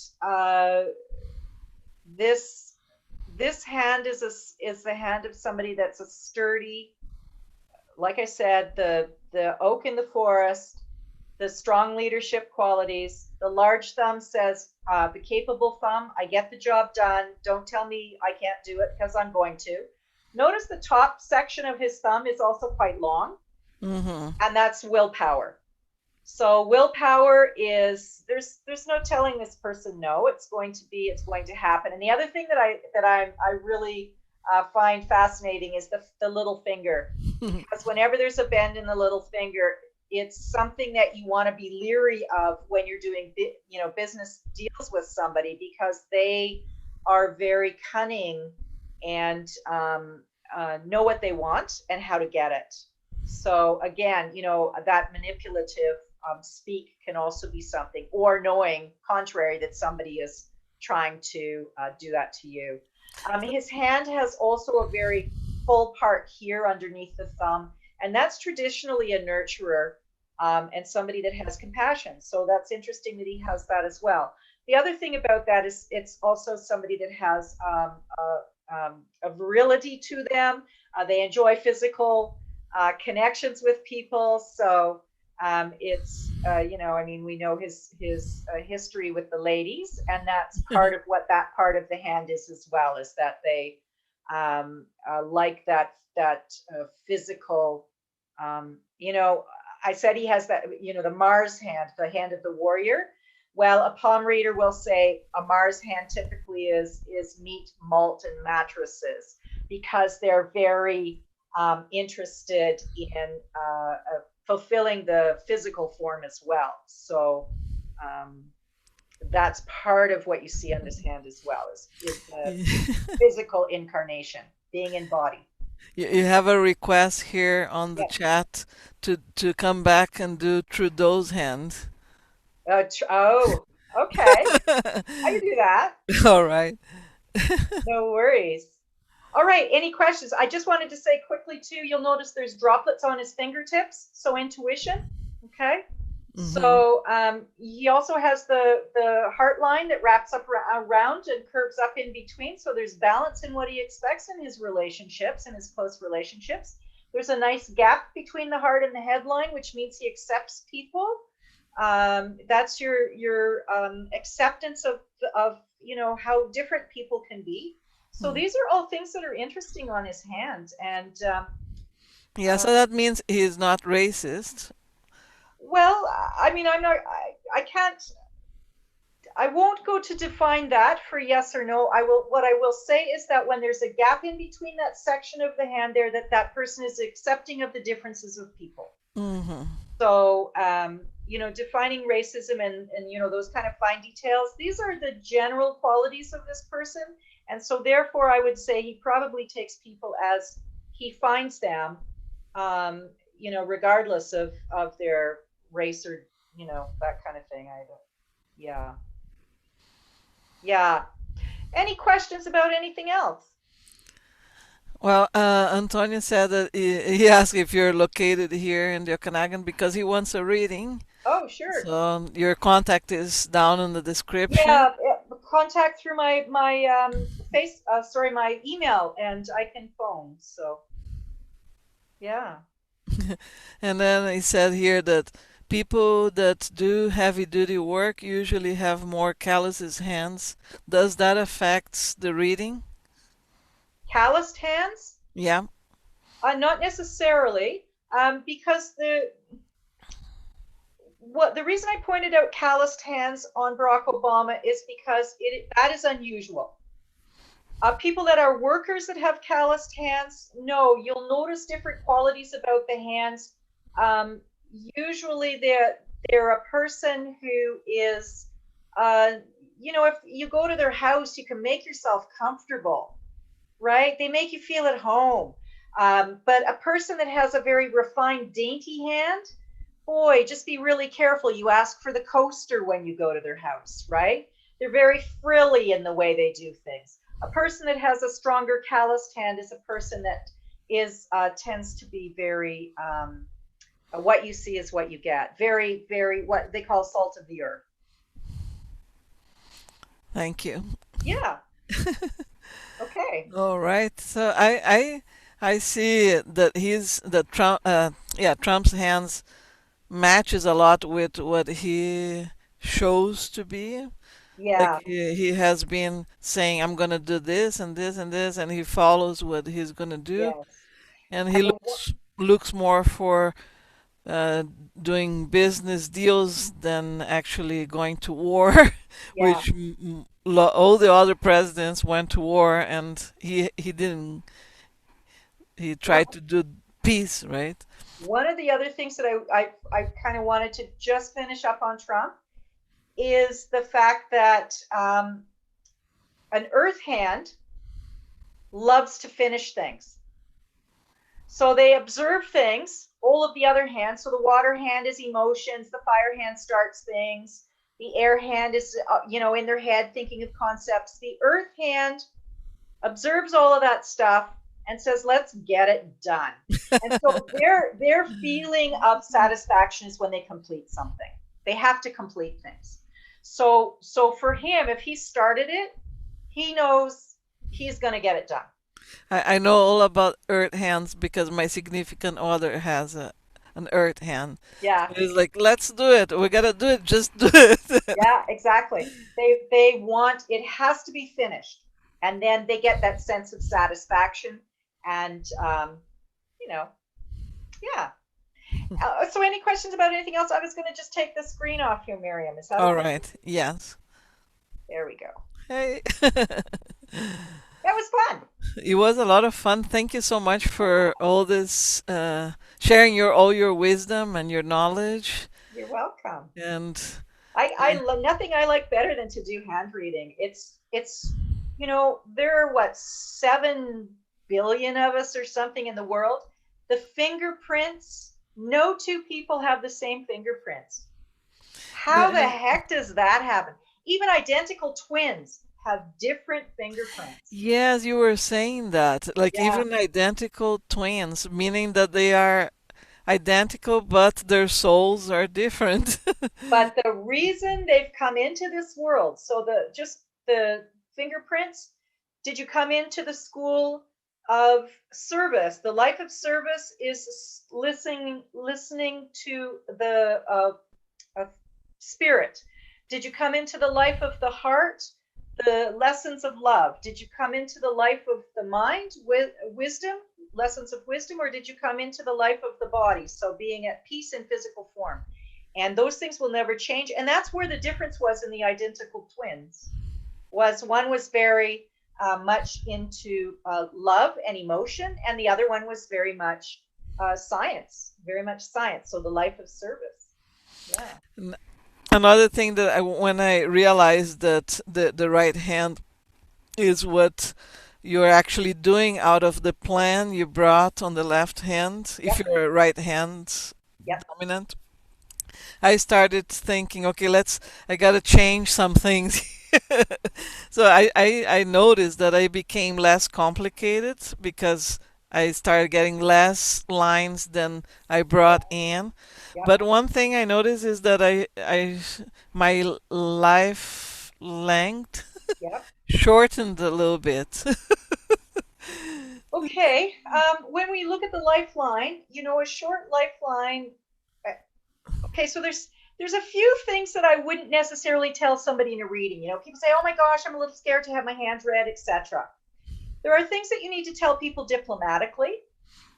[SPEAKER 2] this hand is the hand of somebody that's a sturdy, like I said, the oak in the forest, the strong leadership qualities. The large thumb says, the capable thumb, I get the job done. Don't tell me I can't do it, because I'm going to. Notice the top section of his thumb is also quite long,
[SPEAKER 1] Mm-hmm.
[SPEAKER 2] and that's willpower. So willpower is there's no telling this person no. It's going to happen. And the other thing that I really find fascinating is the little finger, because whenever there's a bend in the little finger, it's something that you want to be leery of when you're doing business deals with somebody, because they are very cunning and know what they want and how to get it. So again, that manipulative speak can also be something, or knowing contrary that somebody is trying to do that to you. His hand has also a very full part here underneath the thumb, and that's traditionally a nurturer, and somebody that has compassion. So that's interesting that he has that as well. The other thing about that is it's also somebody that has a virility to them. They enjoy physical connections with people. So I mean, we know his history with the ladies, and that's part of what that part of the hand is as well. Is that they like that physical. I said he has that. The Mars hand, the hand of the warrior. Well, a palm reader will say a Mars hand typically is meat, malt, and mattresses, because they're very interested in fulfilling the physical form as well. So that's part of what you see on this hand as well, is the physical incarnation, being in body.
[SPEAKER 1] You have a request here on the
[SPEAKER 2] Yeah.
[SPEAKER 1] chat to come back and do Trudeau's hand.
[SPEAKER 2] Oh, okay. I can do that.
[SPEAKER 1] All right.
[SPEAKER 2] No worries. All right. Any questions? I just wanted to say quickly too, you'll notice there's droplets on his fingertips. So intuition. Okay.
[SPEAKER 1] Hmm.
[SPEAKER 2] So he also has the heart line that wraps up around and curves up in between. So there's balance in what he expects in his relationships, in his close relationships. There's a nice gap between the heart and the headline, which means he accepts people. That's your acceptance of how different people can be. So these are all things that are interesting on his hand. And
[SPEAKER 1] Yeah,
[SPEAKER 2] uh,
[SPEAKER 1] so that means he's not racist.
[SPEAKER 2] well, I mean, I can't, I won't go to define that for yes or no. What I will say is that when there's a gap in between that section of the hand there, that person is accepting of the differences of people.
[SPEAKER 1] Hmm.
[SPEAKER 2] So, defining racism and those kind of fine details, these are the general qualities of this person. And so therefore I would say he probably takes people as he finds them, regardless of their race or, that kind of thing. I don't, yeah. Yeah. Any questions about anything else?
[SPEAKER 1] Well, Antonio said that he asked if you're located here in the Okanagan because he wants a reading.
[SPEAKER 2] Oh, sure.
[SPEAKER 1] So your contact is down in the description.
[SPEAKER 2] Yeah, contact through my my email, and I can phone. So, yeah.
[SPEAKER 1] And then he said here that people that do heavy duty work usually have more calluses hands. Does that affect the reading?
[SPEAKER 2] Calloused hands?
[SPEAKER 1] Yeah.
[SPEAKER 2] Not necessarily, because the reason I pointed out calloused hands on Barack Obama is because that is unusual. People that are workers that have calloused hands, no, you'll notice different qualities about the hands. Um, Usually, they're a person who is, if you go to their house, you can make yourself comfortable, right? They make you feel at home. But a person that has a very refined, dainty hand, boy, just be really careful. You ask for the coaster when you go to their house, right? They're very frilly in the way they do things. A person that has a stronger calloused hand is a person that is tends to be very what you see is what you get. Very, very what they call salt of the earth.
[SPEAKER 1] Thank you.
[SPEAKER 2] Yeah. Okay.
[SPEAKER 1] All right. So I see that Trump's hands matches a lot with what he shows to be. Like
[SPEAKER 2] Yeah.
[SPEAKER 1] he has been saying, I'm gonna do this and this and this, and he follows what he's gonna do,
[SPEAKER 2] Yes.
[SPEAKER 1] and he
[SPEAKER 2] And
[SPEAKER 1] looks more for uh, doing business deals than actually going to war,
[SPEAKER 2] Yeah.
[SPEAKER 1] which all the other presidents went to war, and he didn't. He tried
[SPEAKER 2] Well,
[SPEAKER 1] to do peace, right?
[SPEAKER 2] one of the other things that I kind of wanted to just finish up on Trump is the fact that an earth hand loves to finish things. So they observe things, all of the other hands. So the water hand is emotions, the fire hand starts things, the air hand is, in their head thinking of concepts. The earth hand observes all of that stuff and says, let's get it done. And so their feeling of satisfaction is when they complete something. They have to complete things. So for him, if he started it, he knows he's going to get it done.
[SPEAKER 1] I know all about earth hands because my significant other has an earth hand.
[SPEAKER 2] Yeah.
[SPEAKER 1] So it's like, let's do it. We gotta do it. Just do it.
[SPEAKER 2] Yeah, exactly. They want it has to be finished, and then they get that sense of satisfaction, and you know, yeah. So, any questions about anything else? I was going to just take the screen off here, Miriam. Is that
[SPEAKER 1] All
[SPEAKER 2] okay?
[SPEAKER 1] right. Yes.
[SPEAKER 2] There we go.
[SPEAKER 1] Hey.
[SPEAKER 2] That was fun.
[SPEAKER 1] It was a lot of fun. Thank you so much for all this sharing your all your wisdom and your knowledge.
[SPEAKER 2] You're welcome.
[SPEAKER 1] And
[SPEAKER 2] I love nothing I like better than to do hand reading. There are what 7 billion of us or something in the world. The fingerprints, no two people have the same fingerprints. How the heck does that happen? Even identical twins have different fingerprints.
[SPEAKER 1] yes, you were saying that. Like
[SPEAKER 2] Yeah.
[SPEAKER 1] even identical twins, meaning that they are identical but their souls are different.
[SPEAKER 2] But the reason they've come into this world, so the fingerprints, did you come into the school of service? The life of service is listening to the spirit. Did you come into the life of the heart? The lessons of love. Did you come into the life of the mind with wisdom, lessons of wisdom, or did you come into the life of the body? So being at peace in physical form. And those things will never change. And that's where the difference was in the identical twins. Was one was very much into love and emotion, and the other one was very much science, very much science. So the life of service. Yeah.
[SPEAKER 1] Another thing that when I realized that the right hand is what you're actually doing out of the plan you brought on the left hand, if
[SPEAKER 2] Yep.
[SPEAKER 1] you're right hand
[SPEAKER 2] Yep.
[SPEAKER 1] dominant, I started thinking, okay, I gotta change some things. So I noticed that I became less complicated because I started getting less lines than I brought in.
[SPEAKER 2] Yep.
[SPEAKER 1] But one thing I noticed is that my life length
[SPEAKER 2] Yep.
[SPEAKER 1] shortened a little bit.
[SPEAKER 2] Okay. When we look at the lifeline, a short lifeline. Okay, so there's a few things that I wouldn't necessarily tell somebody in a reading. People say, "Oh my gosh, I'm a little scared to have my hands read," etc. There are things that you need to tell people diplomatically,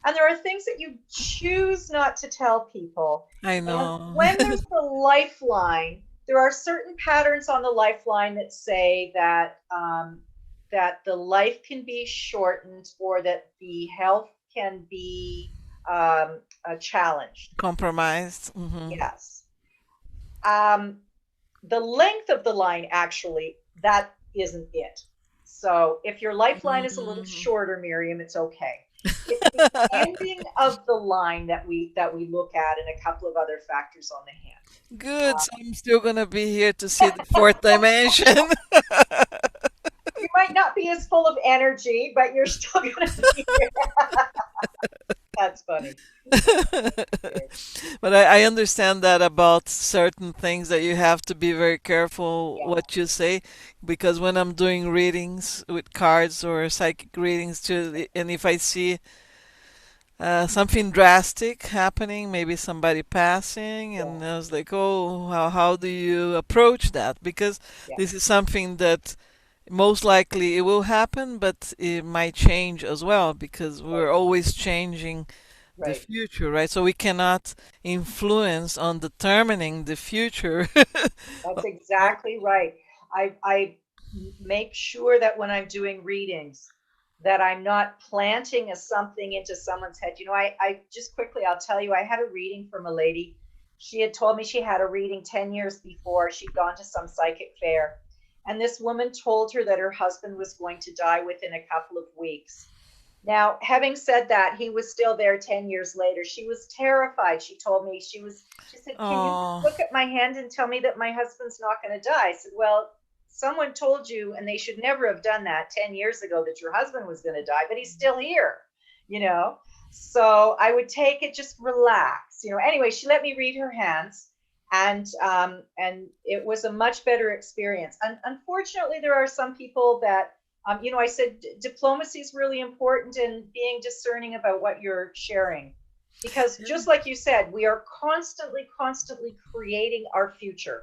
[SPEAKER 2] and there are things that you choose not to tell people.
[SPEAKER 1] I
[SPEAKER 2] And
[SPEAKER 1] know.
[SPEAKER 2] when there's the lifeline, there are certain patterns on the lifeline that say that the life can be shortened or that the health can be challenged.
[SPEAKER 1] Compromised. Hmm.
[SPEAKER 2] Yes. Um, the length of the line, actually, that isn't it. So if your lifeline is a little
[SPEAKER 1] Hmm.
[SPEAKER 2] shorter, Miriam, it's okay. It's the ending of the line that we look at, and a couple of other factors on the hand.
[SPEAKER 1] Good. So I'm still gonna be here to see the fourth dimension.
[SPEAKER 2] You might not be as full of energy, but you're still going to be here. That's funny.
[SPEAKER 1] But I understand that about certain things that you have to be very careful
[SPEAKER 2] Yeah,
[SPEAKER 1] what you say because when I'm doing readings with cards or psychic readings too, and if I see something drastic happening, maybe somebody passing,
[SPEAKER 2] yeah,
[SPEAKER 1] and I was like, oh, how do you approach that? Because
[SPEAKER 2] yeah,
[SPEAKER 1] this is something that most likely it will happen, but it might change as well because we're
[SPEAKER 2] totally.
[SPEAKER 1] always changing the
[SPEAKER 2] Right.
[SPEAKER 1] future, right? So we cannot influence on determining the future.
[SPEAKER 2] That's exactly right. I make sure that when I'm doing readings, that I'm not planting a something into someone's head. I just quickly, I'll tell you, I had a reading from a lady. She had told me she had a reading 10 years before. She'd gone to some psychic fair. And this woman told her that her husband was going to die within a couple of weeks. Now, having said that, he was still there 10 years later. She was terrified. She told me, she said, "Can you
[SPEAKER 1] Oh,
[SPEAKER 2] look at my hand and tell me that my husband's not going to die?" I said, "Well, someone told you, and they should never have done that 10 years ago, that your husband was going to die, but he's still here, you know?" So I would take it, just relax. Anyway, she let me read her hands. And it was a much better experience. And unfortunately, there are some people that I said diplomacy is really important and being discerning about what you're sharing. Because
[SPEAKER 1] yeah.
[SPEAKER 2] just like you said, we are constantly, constantly creating our future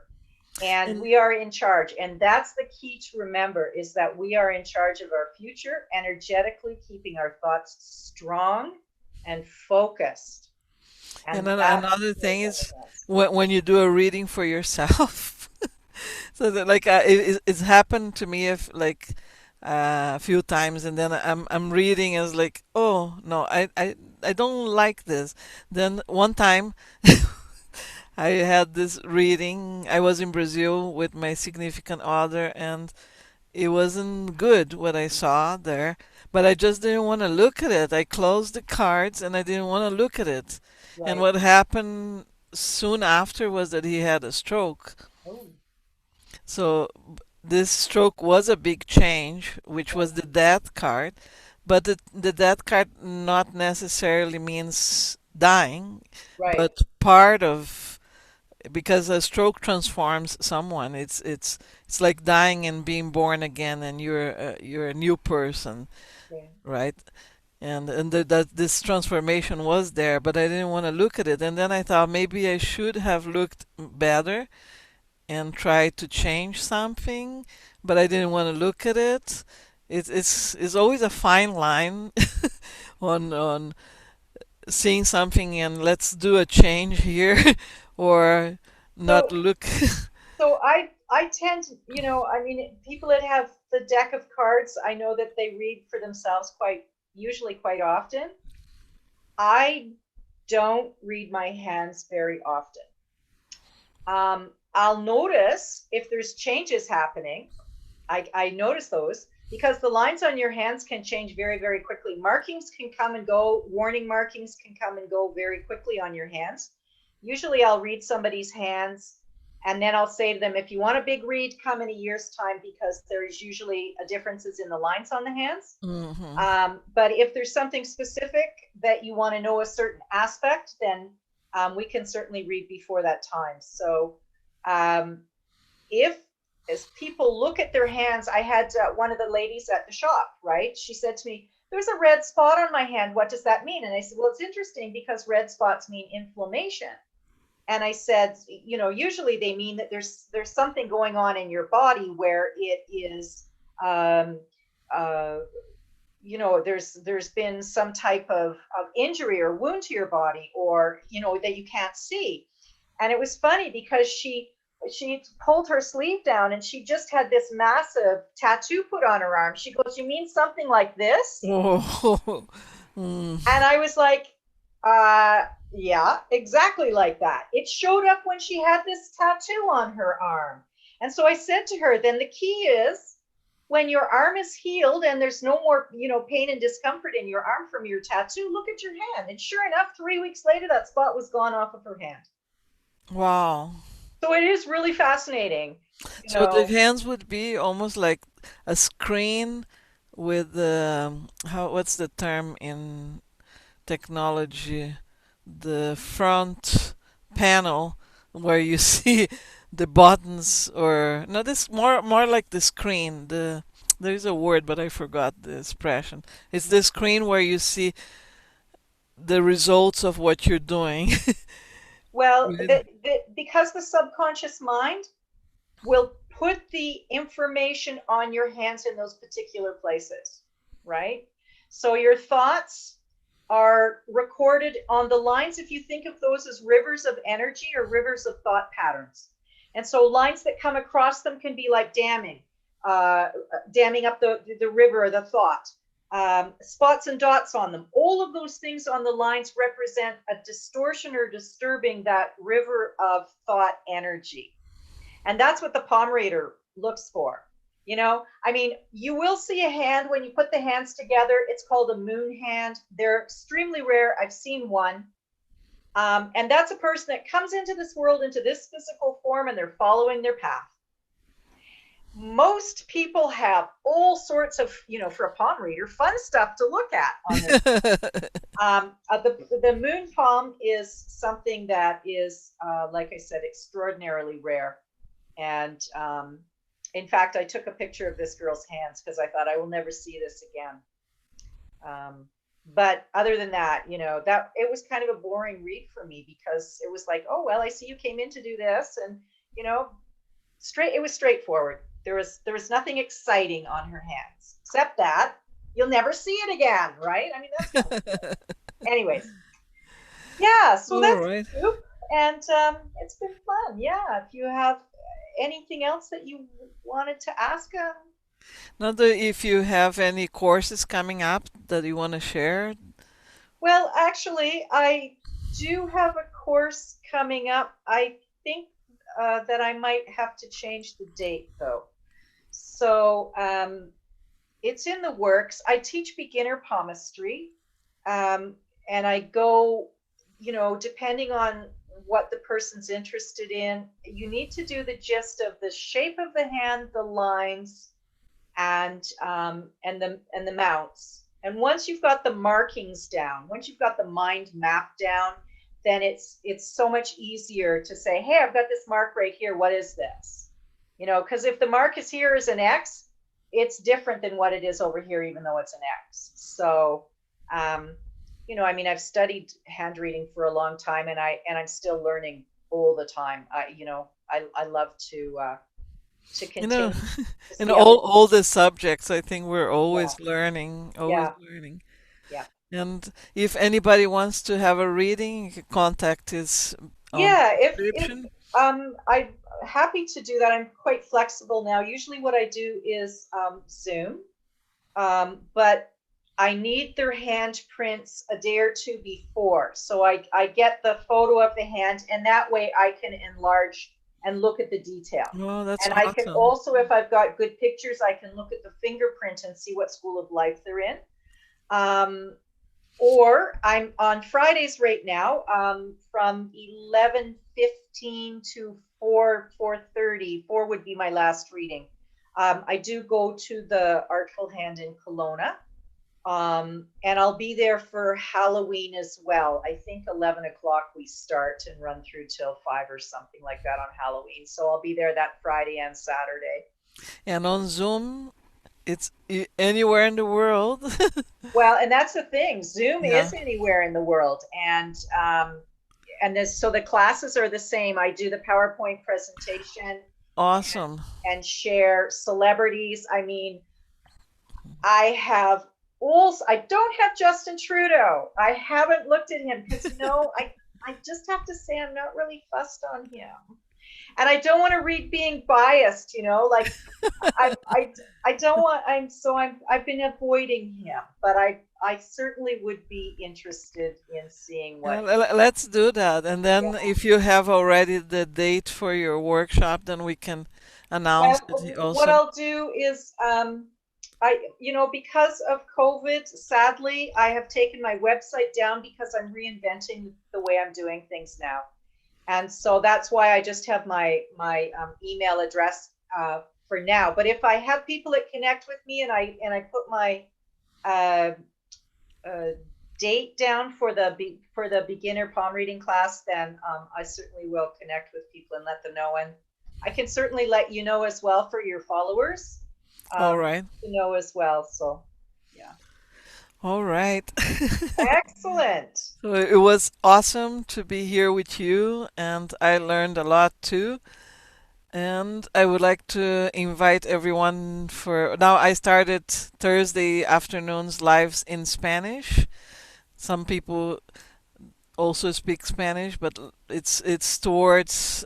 [SPEAKER 2] and
[SPEAKER 1] And
[SPEAKER 2] we are in charge. And that's the key to remember, is that we are in charge of our future, energetically keeping our thoughts strong and focused. And
[SPEAKER 1] then
[SPEAKER 2] that's
[SPEAKER 1] another
[SPEAKER 2] really
[SPEAKER 1] thing
[SPEAKER 2] what
[SPEAKER 1] is
[SPEAKER 2] it does.
[SPEAKER 1] when you do a reading for yourself. So that like it's happened to me if like a few times, and then I'm reading as like, oh no, I don't like this. Then one time I had this reading. I was in Brazil with my significant other, and it wasn't good what I saw there, but I just didn't want to look at it. I closed the cards and I didn't want to look at it. And
[SPEAKER 2] Right.
[SPEAKER 1] what happened soon after was that he had a stroke.
[SPEAKER 2] Oh,
[SPEAKER 1] So this stroke was a big change, which
[SPEAKER 2] right,
[SPEAKER 1] was the death card. But the death card not necessarily means dying,
[SPEAKER 2] right.
[SPEAKER 1] but part of, because a stroke transforms someone. It's like dying and being born again, and you're a new person,
[SPEAKER 2] Okay.
[SPEAKER 1] right? And that this transformation was there, but I didn't want to look at it. And then I thought maybe I should have looked better and tried to change something, but I didn't want to look at it. It's always a fine line on seeing something and let's do a change here, or not
[SPEAKER 2] So
[SPEAKER 1] look.
[SPEAKER 2] So I tend to, I mean, people that have the deck of cards, I know that they read for themselves usually quite often. I don't read my hands very often. I'll notice if there's changes happening. I notice those because the lines on your hands can change very, very quickly. Markings can come and go. Warning markings can come and go very quickly on your hands. Usually I'll read somebody's hands and then I'll say to them, if you want a big read, come in a year's time, because there's usually a differences in the lines on the hands.
[SPEAKER 1] Hmm.
[SPEAKER 2] But if there's something specific that you want to know a certain aspect, then we can certainly read before that time. So um, if as people look at their hands, I had one of the ladies at the shop, right? She said to me, "There's a red spot on my hand. What does that mean?" And I said, "Well, it's interesting because red spots mean inflammation." And I said, usually they mean that there's something going on in your body where it is, um, uh, there's been some type of injury or wound to your body, or that you can't see. And it was funny because she pulled her sleeve down and she just had this massive tattoo put on her arm. She goes, "You mean something like this?"
[SPEAKER 1] Oh. Mm.
[SPEAKER 2] And I was like, yeah, exactly like that. It showed up when she had this tattoo on her arm. And so I said to her, then the key is, when your arm is healed and there's no more, pain and discomfort in your arm from your tattoo, look at your hand. And sure enough, 3 weeks later, that spot was gone off of her hand.
[SPEAKER 1] Wow.
[SPEAKER 2] So it is really fascinating, you
[SPEAKER 1] So the
[SPEAKER 2] know.
[SPEAKER 1] hands would be almost like a screen with how, what's the term in technology? The front panel where you see the buttons, or no, this more like the screen. There's a word, but I forgot the expression. It's the screen where you see the results of what you're doing.
[SPEAKER 2] Well,
[SPEAKER 1] Right.
[SPEAKER 2] because the subconscious mind will put the information on your hands in those particular places, right? So your thoughts are recorded on the lines, if you think of those as rivers of energy or rivers of thought patterns. And so lines that come across them can be like damming up the river or the thought. Spots and dots on them. All of those things on the lines represent a distortion or disturbing that river of thought energy. And that's what the palm reader looks for. I mean, you will see a hand when you put the hands together. It's called a moon hand. They're extremely rare. I've seen one. And that's a person that comes into this world, into this physical form, and they're following their path. Most people have all sorts of, for a palm reader, fun stuff to look at on this. The moon palm is something that is, like I said, extraordinarily rare. And in fact, I took a picture of this girl's hands because I thought I will never see this again. But other than that, that it was kind of a boring read for me because it was like, oh, well, I see you came in to do this. And, it was straightforward. There was nothing exciting on her hands, except that you'll never see it again, right? I mean, that's anyways. Yeah, so that's
[SPEAKER 1] right.
[SPEAKER 2] Scoop, and it's been fun. Yeah, if you have anything else that you wanted to ask,
[SPEAKER 1] Now, if you have any courses coming up that you want to share.
[SPEAKER 2] well, actually, I do have a course coming up. I think that I might have to change the date though. So it's in the works. I teach beginner palmistry, and I go, depending on what the person's interested in, you need to do the gist of the shape of the hand, the lines, and the mounts. And once you've got the markings down, once you've got the mind map down, then it's so much easier to say, hey, I've got this mark right here. What is this? Because if the mark is here as an X, it's different than what it is over here, even though it's an X. So, I mean, I've studied hand reading for a long time, and I'm still learning all the time. I love to
[SPEAKER 1] You know,
[SPEAKER 2] continue to
[SPEAKER 1] in
[SPEAKER 2] see other.
[SPEAKER 1] all the subjects, I think we're
[SPEAKER 2] Yeah,
[SPEAKER 1] always learning, always
[SPEAKER 2] yeah,
[SPEAKER 1] learning.
[SPEAKER 2] yeah.
[SPEAKER 1] And if anybody wants to have a reading, you can contact his on the
[SPEAKER 2] Yeah, if
[SPEAKER 1] description.
[SPEAKER 2] I'm happy to do that. I'm quite flexible now. Usually what I do is Zoom, but I need their handprints a day or two before. So I get the photo of the hand, and that way I can enlarge and look at the detail.
[SPEAKER 1] Oh, that's
[SPEAKER 2] And I can
[SPEAKER 1] awesome.
[SPEAKER 2] also, if I've got good pictures, I can look at the fingerprint and see what school of life they're in. Um, or I'm on Fridays right now, from 11:15 to 4:30. 4 would be my last reading. I do go to the Artful Hand in Kelowna, and I'll be there for Halloween as well. I think 11 o'clock we start and run through till 5 or something like that on Halloween. So I'll be there that Friday and Saturday.
[SPEAKER 1] And on Zoom, it's anywhere in the world.
[SPEAKER 2] Well, and that's the thing. Zoom
[SPEAKER 1] Yeah,
[SPEAKER 2] is anywhere in the world, and this, so the classes are the same. I do the PowerPoint presentation
[SPEAKER 1] awesome.
[SPEAKER 2] and share celebrities. I mean, I have also, I don't have Justin Trudeau. I haven't looked at him because I just have to say I'm not really fussed on him. And I don't want to read being biased, like I don't want, I've been avoiding him, but I certainly would be interested in seeing
[SPEAKER 1] Yeah,
[SPEAKER 2] what.
[SPEAKER 1] let's do that. And
[SPEAKER 2] Yeah.
[SPEAKER 1] then if you have already the date for your workshop, then we can announce it
[SPEAKER 2] What
[SPEAKER 1] also.
[SPEAKER 2] I'll do is, because of COVID, sadly, I have taken my website down because I'm reinventing the way I'm doing things now. And so that's why I just have my email address for now. But if I have people that connect with me, and I put my uh, uh, date down for the beginner palm reading class, then I certainly will connect with people and let them know. And I can certainly let you know as well for your followers,
[SPEAKER 1] All right.
[SPEAKER 2] to know as well. So yeah,
[SPEAKER 1] All right.
[SPEAKER 2] excellent.
[SPEAKER 1] So it was awesome to be here with you, and I learned a lot too. And I would like to invite everyone for now. I started Thursday afternoons lives in Spanish. Some people also speak Spanish, but it's towards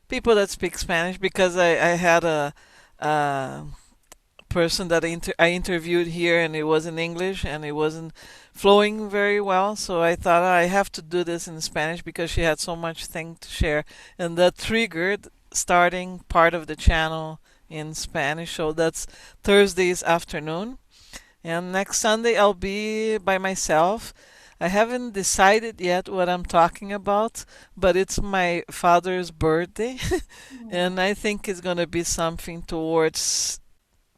[SPEAKER 1] people that speak Spanish because I had a person that I interviewed here and it was in English and it wasn't flowing very well. So I thought I have to do this in Spanish because she had so much thing to share. And that triggered starting part of the channel in Spanish. So that's Thursdays afternoon. And next Sunday I'll be by myself. I haven't decided yet what I'm talking about, but it's my father's birthday,
[SPEAKER 2] Mm,
[SPEAKER 1] and I think it's gonna be something towards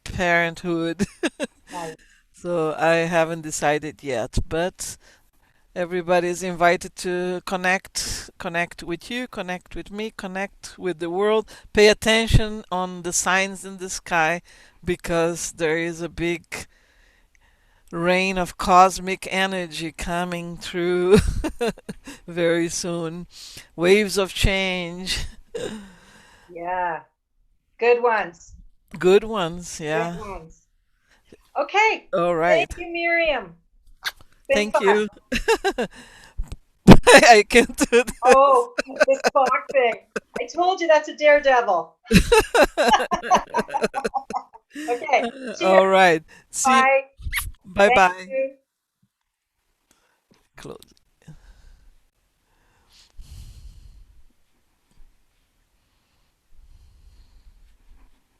[SPEAKER 1] parenthood.
[SPEAKER 2] nice.
[SPEAKER 1] So I haven't decided yet, but everybody's invited to connect with you, connect with me, connect with the world. Pay attention on the signs in the sky because there is a big rain of cosmic energy coming through very soon. Waves of change.
[SPEAKER 2] Yeah. Good ones.
[SPEAKER 1] Good ones,
[SPEAKER 2] Good
[SPEAKER 1] yeah.
[SPEAKER 2] ones. Okay.
[SPEAKER 1] All
[SPEAKER 2] Thank
[SPEAKER 1] right.
[SPEAKER 2] you, Miriam. Been
[SPEAKER 1] Thank
[SPEAKER 2] fun.
[SPEAKER 1] you. I can do this.
[SPEAKER 2] Oh, this clock thing. I told you that's a daredevil. Okay. Cheers.
[SPEAKER 1] All right. See you.
[SPEAKER 2] Bye.
[SPEAKER 1] Bye
[SPEAKER 2] Thank
[SPEAKER 1] bye.
[SPEAKER 2] you.
[SPEAKER 1] Close.